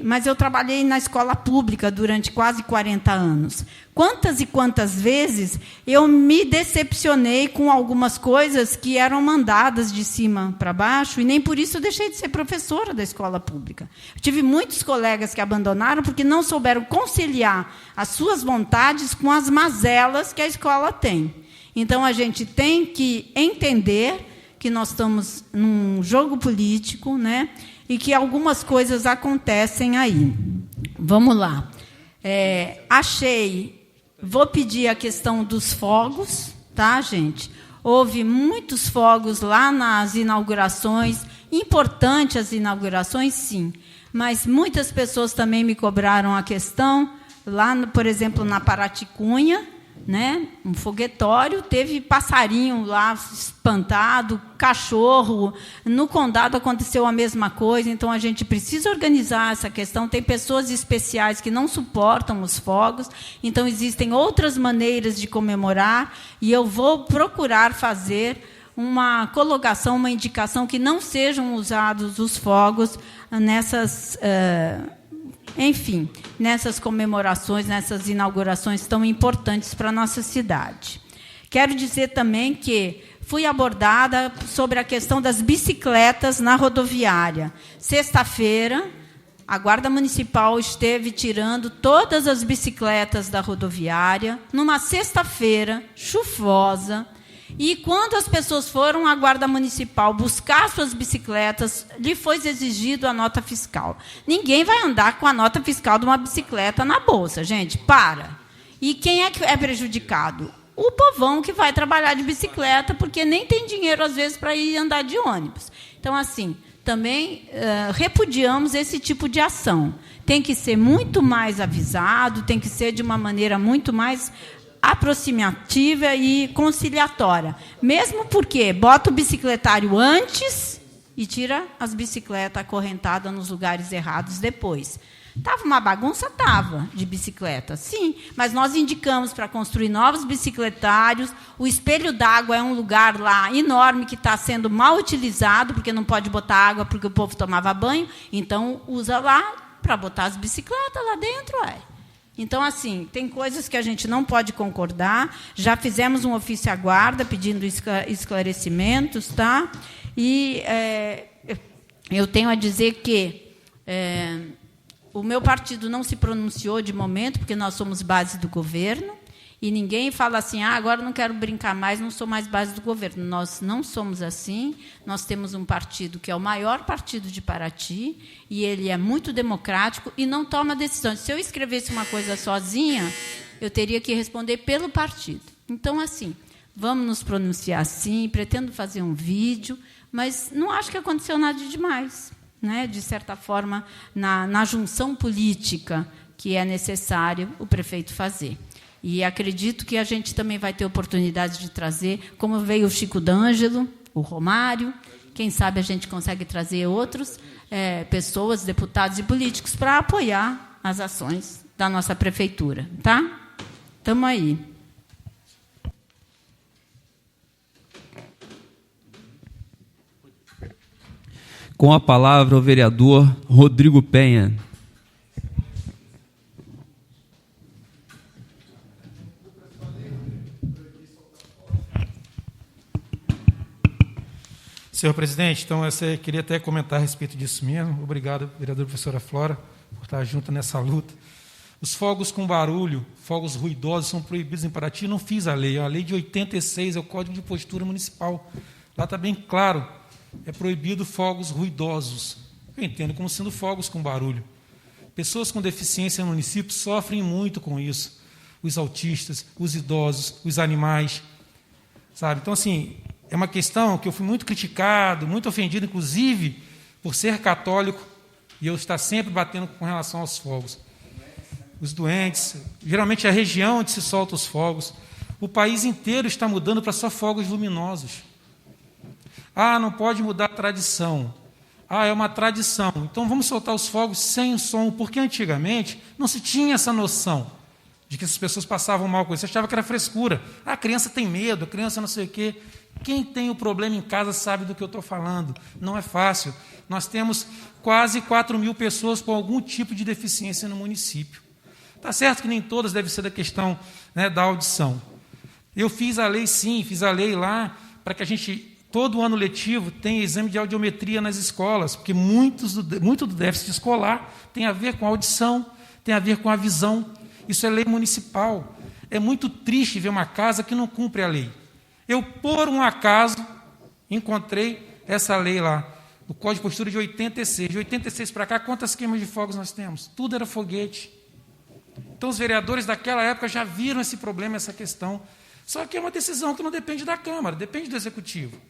Mas eu trabalhei na escola pública durante quase 40 anos. Quantas e quantas vezes eu me decepcionei com algumas coisas que eram mandadas de cima para baixo, e nem por isso eu deixei de ser professora da escola pública. Eu tive muitos colegas que abandonaram porque não souberam conciliar as suas vontades com as mazelas que a escola tem. Então, a gente tem que entender que nós estamos num jogo político, né? E que algumas coisas acontecem aí. Vamos lá. Vou pedir a questão dos fogos, tá, gente? Houve muitos fogos lá nas inaugurações, importante as inaugurações, sim, mas muitas pessoas também me cobraram a questão, lá, por exemplo, na Paraticunha, né, um foguetório, teve passarinho lá espantado, cachorro. No Condado aconteceu a mesma coisa, então a gente precisa organizar essa questão. Tem pessoas especiais que não suportam os fogos, então existem outras maneiras de comemorar, e eu vou procurar fazer uma colocação, uma indicação que não sejam usados os fogos nessas... enfim, nessas comemorações, nessas inaugurações tão importantes para a nossa cidade. Quero dizer também que fui abordada sobre a questão das bicicletas na rodoviária. Sexta-feira, a Guarda Municipal esteve tirando todas as bicicletas da rodoviária, numa sexta-feira chuvosa. E, quando as pessoas foram à Guarda Municipal buscar suas bicicletas, lhe foi exigido a nota fiscal. Ninguém vai andar com a nota fiscal de uma bicicleta na bolsa, gente, para. E quem é que é prejudicado? O povão que vai trabalhar de bicicleta, porque nem tem dinheiro, às vezes, para ir andar de ônibus. Então, assim, também repudiamos esse tipo de ação. Tem que ser muito mais avisado, tem que ser de uma maneira muito mais aproximativa e conciliatória. Mesmo porque bota o bicicletário antes e tira as bicicletas acorrentadas nos lugares errados depois. Estava uma bagunça? Estava, de bicicleta, sim, mas nós indicamos para construir novos bicicletários. O espelho d'água é um lugar lá enorme que está sendo mal utilizado, porque não pode botar água porque o povo tomava banho, então usa lá para botar as bicicletas lá dentro. Então, assim, tem coisas que a gente não pode concordar. Já fizemos um ofício à guarda pedindo esclarecimentos, tá? E eu tenho a dizer que o meu partido não se pronunciou de momento, porque nós somos base do governo, e ninguém fala assim, agora não quero brincar mais, não sou mais base do governo. Nós não somos assim. Nós temos um partido que é o maior partido de Paraty, e ele é muito democrático e não toma decisões. Se eu escrevesse uma coisa sozinha, eu teria que responder pelo partido. Então, assim, vamos nos pronunciar sim, pretendo fazer um vídeo, mas não acho que aconteceu nada de demais, né? De certa forma, na junção política que é necessário o prefeito fazer. E acredito que a gente também vai ter oportunidade de trazer, como veio o Chico D'Angelo, o Romário, quem sabe a gente consegue trazer outros pessoas, deputados e políticos, para apoiar as ações da nossa prefeitura. Tá? Estamos aí. Com a palavra, o vereador Rodrigo Penha. Senhor presidente, então, eu queria até comentar a respeito disso mesmo. Obrigado, vereadora professora Flora, por estar junto nessa luta. Os fogos com barulho, fogos ruidosos, são proibidos em Paraty. Não fiz a lei de 86, é o Código de Postura Municipal. Lá está bem claro, é proibido fogos ruidosos. Eu entendo como sendo fogos com barulho. Pessoas com deficiência no município sofrem muito com isso. Os autistas, os idosos, os animais, sabe? Então, assim, é uma questão que eu fui muito criticado, muito ofendido, inclusive, por ser católico, e eu estar sempre batendo com relação aos fogos. Os doentes, geralmente é a região onde se soltam os fogos. O país inteiro está mudando para só fogos luminosos. Não pode mudar a tradição. É uma tradição. Então, vamos soltar os fogos sem som, porque antigamente não se tinha essa noção de que as pessoas passavam mal com isso. Você achava que era frescura. A criança tem medo, a criança não sei o quê. Quem tem o problema em casa sabe do que eu estou falando. Não é fácil. Nós temos quase 4.000 pessoas com algum tipo de deficiência no município. Está certo que nem todas devem ser da questão, né, da audição. Eu fiz a lei, sim, fiz a lei lá para que a gente, todo ano letivo, tenha exame de audiometria nas escolas, porque muito do déficit escolar tem a ver com a audição, tem a ver com a visão. Isso é lei municipal. É muito triste ver uma casa que não cumpre a lei. Eu, por um acaso, encontrei essa lei lá, do Código de Postura de 86. De 86 para cá, quantas queimas de fogos nós temos? Tudo era foguete. Então, os vereadores daquela época já viram esse problema, essa questão. Só que é uma decisão que não depende da Câmara, depende do Executivo.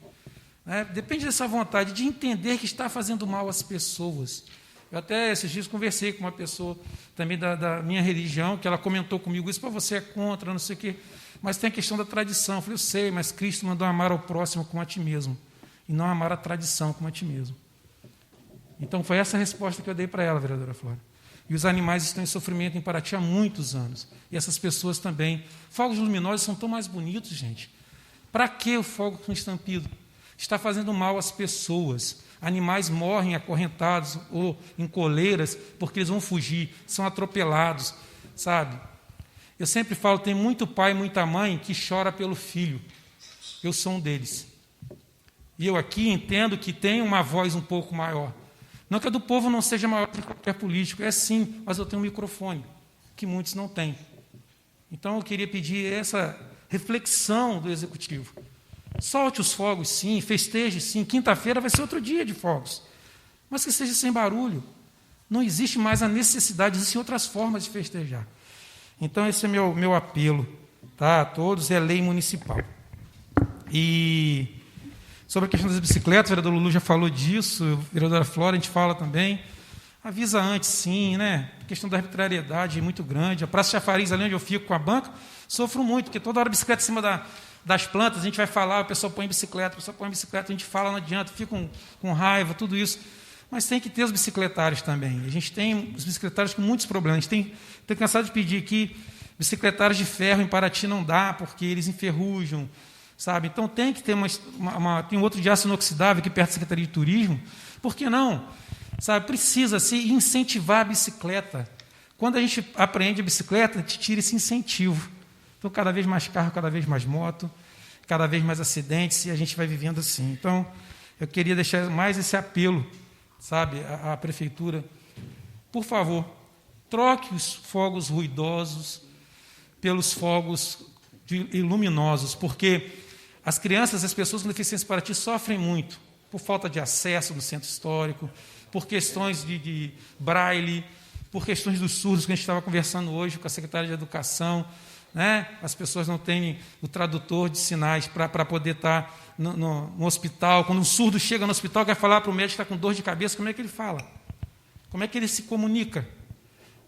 Depende dessa vontade de entender que está fazendo mal às pessoas. Eu até esses dias conversei com uma pessoa também da minha religião, que ela comentou comigo isso, para você é contra, não sei o quê. Mas tem a questão da tradição. Eu falei, eu sei, mas Cristo mandou amar ao próximo como a ti mesmo, e não amar a tradição como a ti mesmo. Então, foi essa a resposta que eu dei para ela, vereadora Flora. E os animais estão em sofrimento em Paraty há muitos anos. E essas pessoas também. Fogos luminosos são tão mais bonitos, gente. Para que o fogo com estampido? Está fazendo mal às pessoas. Animais morrem acorrentados ou em coleiras porque eles vão fugir, são atropelados, sabe? Eu sempre falo, tem muito pai e muita mãe que chora pelo filho. Eu sou um deles. E eu aqui entendo que tem uma voz um pouco maior. Não que a do povo não seja maior que qualquer político, é sim, mas eu tenho um microfone, que muitos não têm. Então, eu queria pedir essa reflexão do Executivo. Solte os fogos, sim, festeje, sim. Quinta-feira vai ser outro dia de fogos. Mas que seja sem barulho. Não existe mais a necessidade, existem outras formas de festejar. Então, esse é meu apelo, tá, a todos, é lei municipal. E sobre a questão das bicicletas, o vereador Lulu já falou disso, a vereadora Flora, a gente fala também. Avisa antes, sim, né? A questão da arbitrariedade é muito grande. A Praça Chafariz, ali onde eu fico com a banca, sofro muito, porque toda hora a bicicleta em cima das plantas, a gente vai falar, o pessoal põe bicicleta, a gente fala, não adianta, fica com raiva, tudo isso. Mas tem que ter os bicicletários também. A gente tem os bicicletários com muitos problemas. A gente tem cansado de pedir aqui, bicicletários de ferro em Paraty não dá, porque eles enferrujam, sabe? Então tem que ter tem outro de aço inoxidável aqui perto da Secretaria de Turismo. Por que não? Sabe? Precisa se incentivar a bicicleta. Quando a gente aprende a bicicleta, a gente tira esse incentivo. Então, cada vez mais carro, cada vez mais moto, cada vez mais acidentes, e a gente vai vivendo assim. Então, eu queria deixar mais esse apelo, sabe, à Prefeitura. Por favor, troque os fogos ruidosos pelos fogos luminosos, porque as crianças, as pessoas com deficiência para ti sofrem muito, por falta de acesso no centro histórico, por questões de braille, por questões dos surdos, que a gente estava conversando hoje com a secretária de Educação, né? As pessoas não têm o tradutor de sinais para poder estar no hospital. Quando um surdo chega no hospital, quer falar para o médico que está com dor de cabeça, como é que ele fala? Como é que ele se comunica?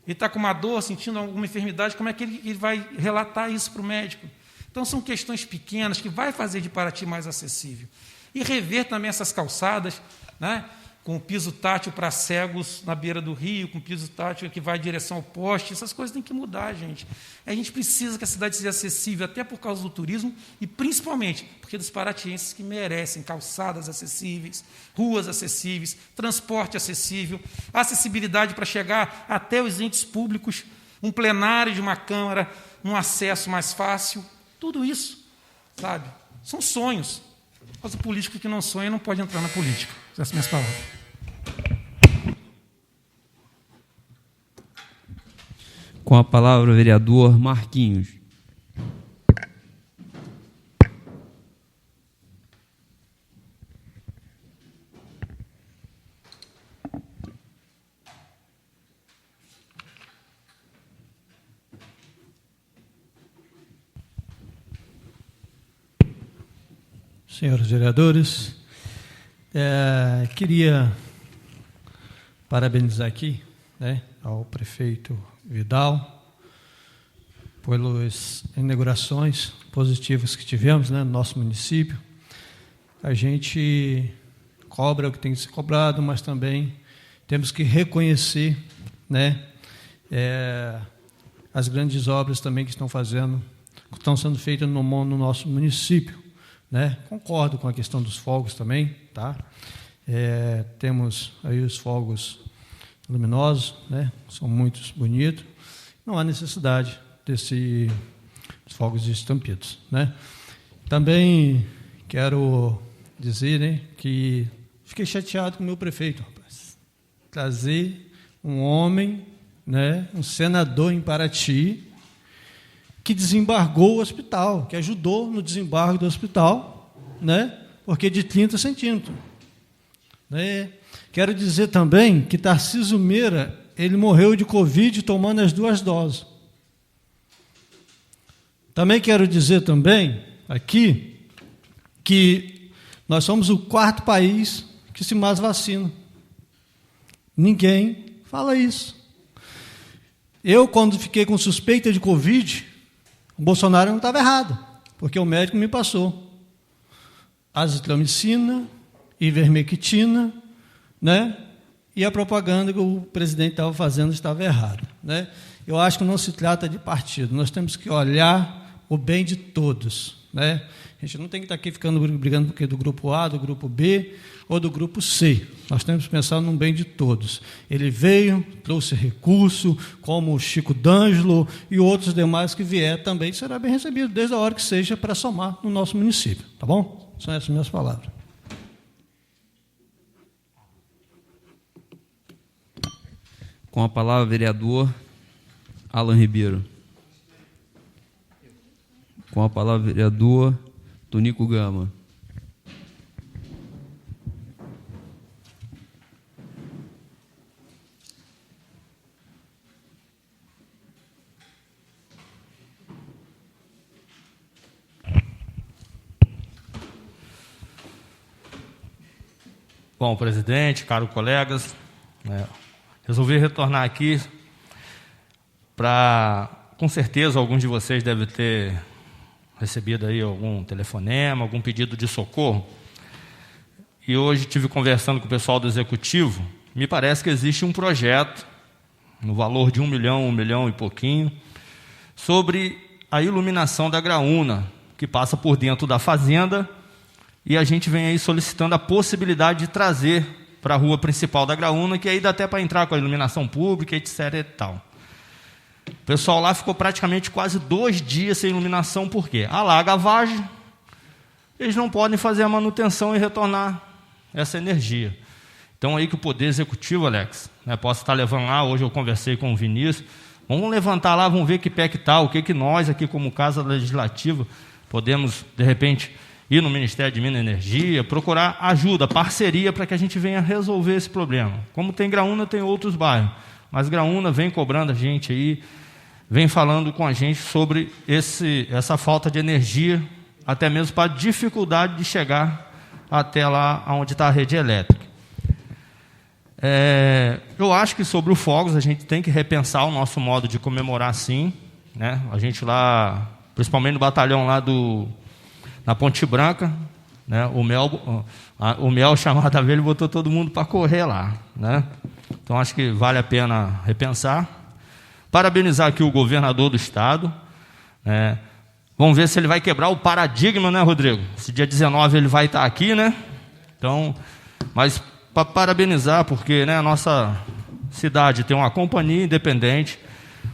Ele está com uma dor, sentindo alguma enfermidade, como é que ele vai relatar isso para o médico? Então, são questões pequenas que vai fazer de Paraty mais acessível. E rever também essas calçadas, né? Com piso tátil para cegos na beira do rio, com piso tátil que vai em direção ao poste. Essas coisas têm que mudar, gente. A gente precisa que a cidade seja acessível, até por causa do turismo, e principalmente porque dos paratienses que merecem calçadas acessíveis, ruas acessíveis, transporte acessível, acessibilidade para chegar até os entes públicos, um plenário de uma Câmara, um acesso mais fácil. Tudo isso, sabe? São sonhos. Mas o político que não sonha não pode entrar na política. Essas são minhas palavras. Com a palavra, o vereador Marquinhos. Senhores vereadores, queria parabenizar aqui, né, ao prefeito Vidal pelas inaugurações positivas que tivemos, né, no nosso município. A gente cobra o que tem que ser cobrado, mas também temos que reconhecer, né, as grandes obras também que estão sendo feitas no nosso município. Né? Concordo com a questão dos fogos também, tá? Temos aí os fogos luminosos, né? São muito bonitos. Não há necessidade desses fogos estampidos, né? Também quero dizer, né, que fiquei chateado com o meu prefeito, rapaz. Trazer um homem, né, um senador em Paraty, que desembargou o hospital, que ajudou no desembargo do hospital, né? Porque de 30 centímetros. Né? Quero dizer também que Tarcísio Meira, ele morreu de Covid tomando as 2 doses. Também quero dizer também aqui que nós somos o 4º país que se mais vacina. Ninguém fala isso. Eu, quando fiquei com suspeita de Covid, o Bolsonaro não estava errado, porque o médico me passou azitromicina, ivermectina, né? E a propaganda que o presidente estava fazendo estava errada, né? Eu acho que não se trata de partido, nós temos que olhar o bem de todos, né? A gente não tem que estar aqui ficando brigando porque do grupo A, do grupo B ou do grupo C. Nós temos que pensar no bem de todos. Ele veio, trouxe recurso, como o Chico D'Angelo e outros demais que vier também será bem recebido, desde a hora que seja para somar no nosso município, tá bom? São essas minhas palavras. Com a palavra, vereador Alan Ribeiro. Com a palavra, vereador Tonico Gama. Bom, presidente, caros colegas, resolvi retornar aqui para, com certeza, alguns de vocês devem ter recebido aí algum telefonema, algum pedido de socorro. E hoje estive conversando com o pessoal do Executivo, me parece que existe um projeto, no valor de 1 milhão e pouquinho, sobre a iluminação da Graúna, que passa por dentro da fazenda, e a gente vem aí solicitando a possibilidade de trazer para a rua principal da Graúna, que aí dá até para entrar com a iluminação pública, etc. e tal. O pessoal lá ficou praticamente quase 2 dias sem iluminação, por quê? Alaga a vargem, eles não podem fazer a manutenção e retornar essa energia. Então, aí que o Poder Executivo, Alex, posso estar levando lá, hoje eu conversei com o Vinícius, vamos levantar lá, vamos ver que pé que está, o que nós aqui como Casa Legislativa podemos, de repente, ir no Ministério de Minas e Energia, procurar ajuda, parceria, para que a gente venha resolver esse problema. Como tem Graúna, tem outros bairros, mas Graúna vem cobrando a gente aí, vem falando com a gente sobre essa falta de energia, até mesmo para a dificuldade de chegar até lá onde está a rede elétrica. Eu acho que sobre o Fogos a gente tem que repensar o nosso modo de comemorar, sim, né? A gente lá, principalmente no batalhão lá na Ponte Branca, né? O Mel chamado a ver, ele botou todo mundo para correr lá, né? Então acho que vale a pena repensar. Parabenizar aqui o governador do estado, né? Vamos ver se ele vai quebrar o paradigma, né, Rodrigo? Esse dia 19 ele vai estar aqui, né? Então, mas para parabenizar, porque, né, a nossa cidade tem uma companhia independente,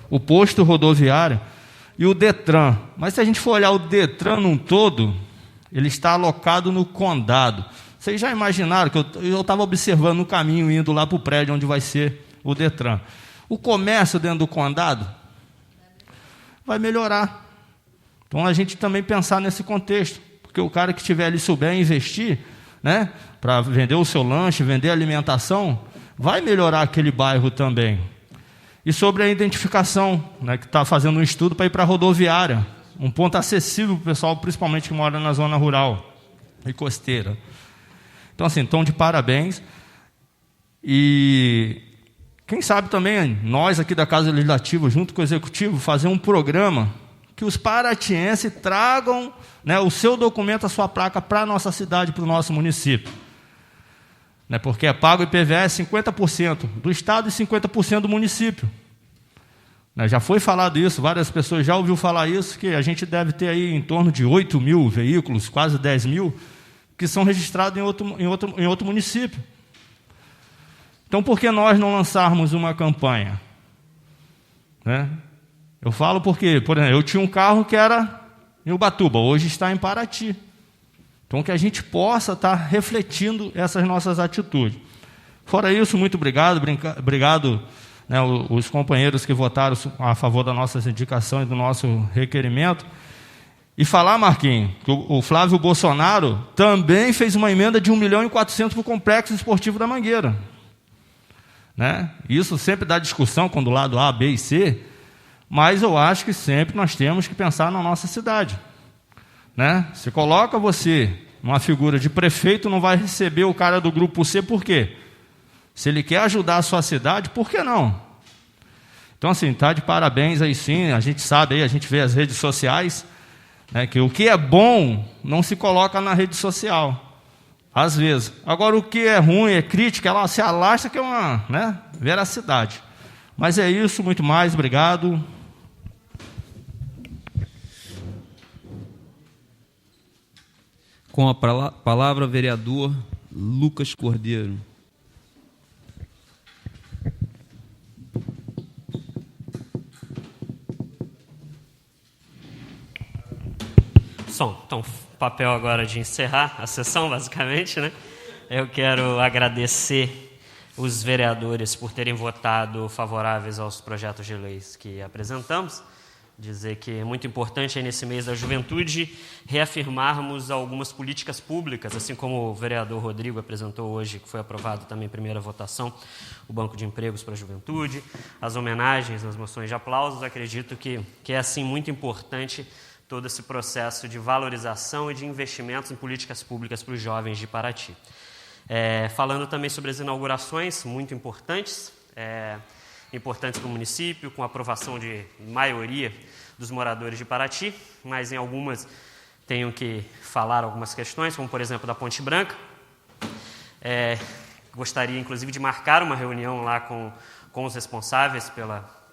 o posto rodoviário e o Detran. Mas se a gente for olhar o Detran num todo, ele está alocado no condado. Vocês já imaginaram que eu estava observando no caminho, indo lá para o prédio onde vai ser o Detran. O comércio dentro do condado vai melhorar. Então, a gente também pensar nesse contexto, porque o cara que estiver ali souber investir, né, para vender o seu lanche, vender alimentação, vai melhorar aquele bairro também. E sobre a identificação, né, que está fazendo um estudo para ir para a rodoviária, um ponto acessível para o pessoal, principalmente que mora na zona rural e costeira. Então, assim, tom de parabéns. E quem sabe também, nós aqui da Casa Legislativa, junto com o Executivo, fazer um programa que os paratienses tragam, né, o seu documento, a sua placa para a nossa cidade, para o nosso município. Né, porque é pago IPVA 50% do Estado e 50% do município. Né, já foi falado isso, várias pessoas já ouviram falar isso, que a gente deve ter aí em torno de 8 mil veículos, quase 10 mil, que são registrados em outro município. Então, por que nós não lançarmos uma campanha? Né? Eu falo porque, por exemplo, eu tinha um carro que era em Ubatuba, hoje está em Paraty. Então, que a gente possa estar refletindo essas nossas atitudes. Fora isso, muito obrigado né, os companheiros que votaram a favor da nossa indicação e do nosso requerimento. E falar, Marquinhos, que o Flávio Bolsonaro também fez uma emenda de 1.400.000 para o Complexo Esportivo da Mangueira. Né? Isso sempre dá discussão quando o lado A, B e C, mas eu acho que sempre nós temos que pensar na nossa cidade. Né? Se coloca você uma figura de prefeito, não vai receber o cara do grupo C, por quê? Se ele quer ajudar a sua cidade, por que não? Então, assim, está de parabéns aí sim, a gente sabe, aí, a gente vê as redes sociais, né, que o que é bom não se coloca na rede social, às vezes. Agora, o que é ruim, é crítica, ela se alastra, que é uma, né, veracidade. Mas é isso, muito mais, obrigado. Com a palavra, vereador Lucas Cordeiro. Então, papel agora de encerrar a sessão, basicamente, né? Eu quero agradecer os vereadores por terem votado favoráveis aos projetos de leis que apresentamos. Dizer que é muito importante aí nesse mês da juventude reafirmarmos algumas políticas públicas, assim como o vereador Rodrigo apresentou hoje, que foi aprovado também em primeira votação, o Banco de Empregos para a Juventude, as homenagens, as moções de aplausos. Acredito que é assim muito importante todo esse processo de valorização e de investimentos em políticas públicas para os jovens de Paraty. Falando também sobre as inaugurações, muito importantes, importantes para o município, com a aprovação de maioria dos moradores de Paraty, mas em algumas tenho que falar algumas questões, como por exemplo da Ponte Branca. Gostaria inclusive de marcar uma reunião lá com os responsáveis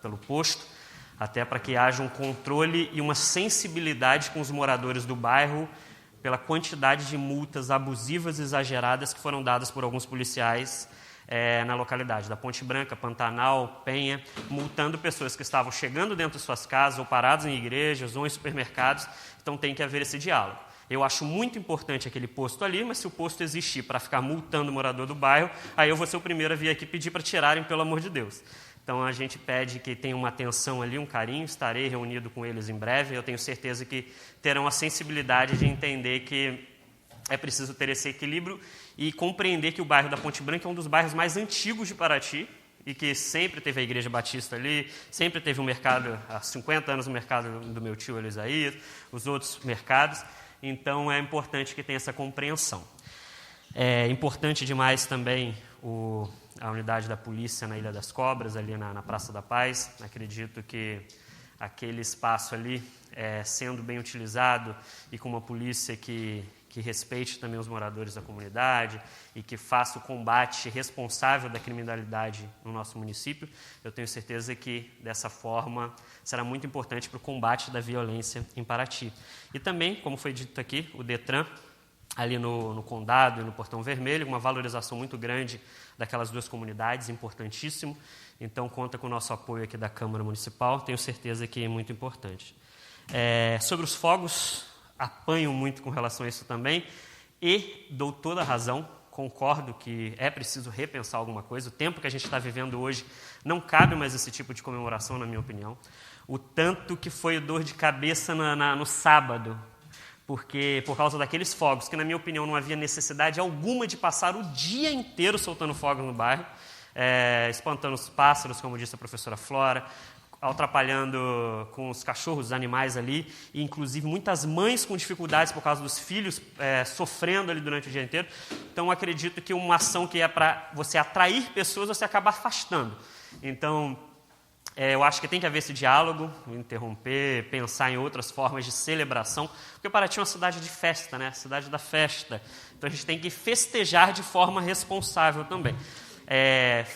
pelo posto, até para que haja um controle e uma sensibilidade com os moradores do bairro pela quantidade de multas abusivas e exageradas que foram dadas por alguns policiais na localidade da Ponte Branca, Pantanal, Penha, multando pessoas que estavam chegando dentro de suas casas ou paradas em igrejas ou em supermercados. Então tem que haver esse diálogo. Eu acho muito importante aquele posto ali, mas se o posto existir para ficar multando o morador do bairro, aí eu vou ser o primeiro a vir aqui pedir para tirarem, pelo amor de Deus. Então, a gente pede que tenha uma atenção ali, um carinho. Estarei reunido com eles em breve. Eu tenho certeza que terão a sensibilidade de entender que é preciso ter esse equilíbrio e compreender que o bairro da Ponte Branca é um dos bairros mais antigos de Paraty e que sempre teve a Igreja Batista ali, sempre teve um mercado, há 50 anos, o mercado do meu tio Elisaías, os outros mercados. Então, é importante que tenha essa compreensão. É importante demais também a unidade da polícia na Ilha das Cobras, ali na Praça da Paz. Acredito que aquele espaço ali, sendo bem utilizado e com uma polícia que respeite também os moradores da comunidade e que faça o combate responsável da criminalidade no nosso município, eu tenho certeza que, dessa forma, será muito importante para o combate da violência em Paraty. E também, como foi dito aqui, o Detran, ali no Condado e no Portão Vermelho, uma valorização muito grande daquelas duas comunidades, importantíssimo. Então, conta com o nosso apoio aqui da Câmara Municipal, tenho certeza que é muito importante. Sobre os fogos, apanho muito com relação a isso também e dou toda a razão, concordo que é preciso repensar alguma coisa. O tempo que a gente está vivendo hoje não cabe mais esse tipo de comemoração, na minha opinião. O tanto que foi dor de cabeça no sábado, porque por causa daqueles fogos, que na minha opinião não havia necessidade alguma de passar o dia inteiro soltando fogos no bairro, espantando os pássaros, como disse a professora Flora, atrapalhando com os cachorros, os animais ali, e inclusive muitas mães com dificuldades por causa dos filhos sofrendo ali durante o dia inteiro. Então, acredito que uma ação que é para você atrair pessoas, você acaba afastando. Então, eu acho que tem que haver esse diálogo, interromper, pensar em outras formas de celebração, porque Paraty é uma cidade de festa, né? Cidade da festa. Então, a gente tem que festejar de forma responsável também.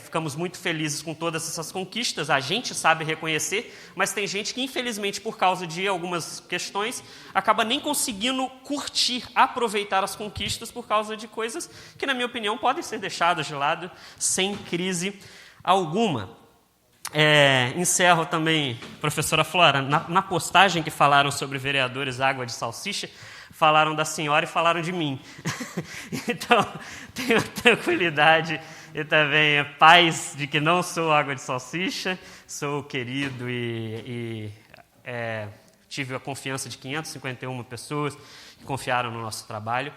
Ficamos muito felizes com todas essas conquistas, a gente sabe reconhecer, mas tem gente que, infelizmente, por causa de algumas questões, acaba nem conseguindo curtir, aproveitar as conquistas por causa de coisas que, na minha opinião, podem ser deixadas de lado sem crise alguma. Encerro também, professora Flora, na postagem que falaram sobre vereadores água de salsicha, falaram da senhora e falaram de mim. Então, tenho tranquilidade e também pais de que não sou água de salsicha, sou querido e tive a confiança de 551 pessoas que confiaram no nosso trabalho.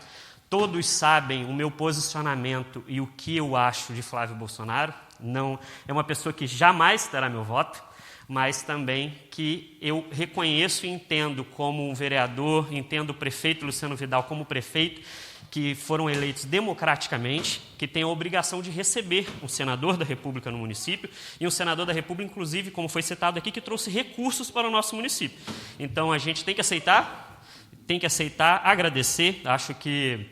Todos sabem o meu posicionamento e o que eu acho de Flávio Bolsonaro. Não é uma pessoa que jamais terá meu voto, mas também que eu reconheço e entendo como um vereador, entendo o prefeito Luciano Vidal como prefeito, que foram eleitos democraticamente, que tem a obrigação de receber um senador da República no município, e um senador da República, inclusive, como foi citado aqui, que trouxe recursos para o nosso município. Então, a gente tem que aceitar, agradecer. Acho que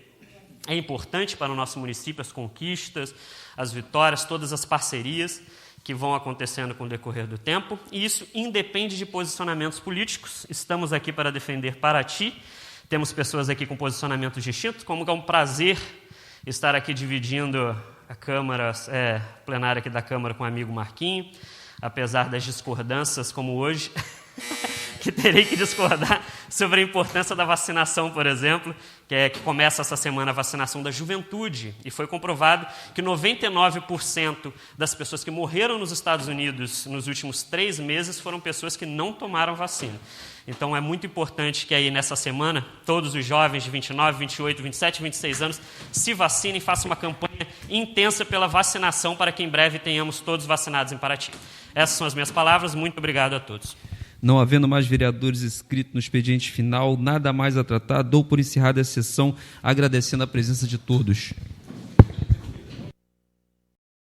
é importante para o nosso município as conquistas, as vitórias, todas as parcerias que vão acontecendo com o decorrer do tempo, e isso independe de posicionamentos políticos. Estamos aqui para defender Paraty. Temos pessoas aqui com posicionamentos distintos, como é um prazer estar aqui dividindo a Câmara, plenária aqui da Câmara com o amigo Marquinho, apesar das discordâncias, como hoje, que terei que discordar sobre a importância da vacinação, por exemplo, que começa essa semana a vacinação da juventude, e foi comprovado que 99% das pessoas que morreram nos Estados Unidos nos últimos 3 meses foram pessoas que não tomaram vacina. Então, é muito importante que aí nessa semana, todos os jovens de 29, 28, 27, 26 anos se vacinem e façam uma campanha intensa pela vacinação para que em breve tenhamos todos vacinados em Paraty. Essas são as minhas palavras. Muito obrigado a todos. Não havendo mais vereadores inscritos no expediente final, nada mais a tratar, dou por encerrada a sessão, agradecendo a presença de todos.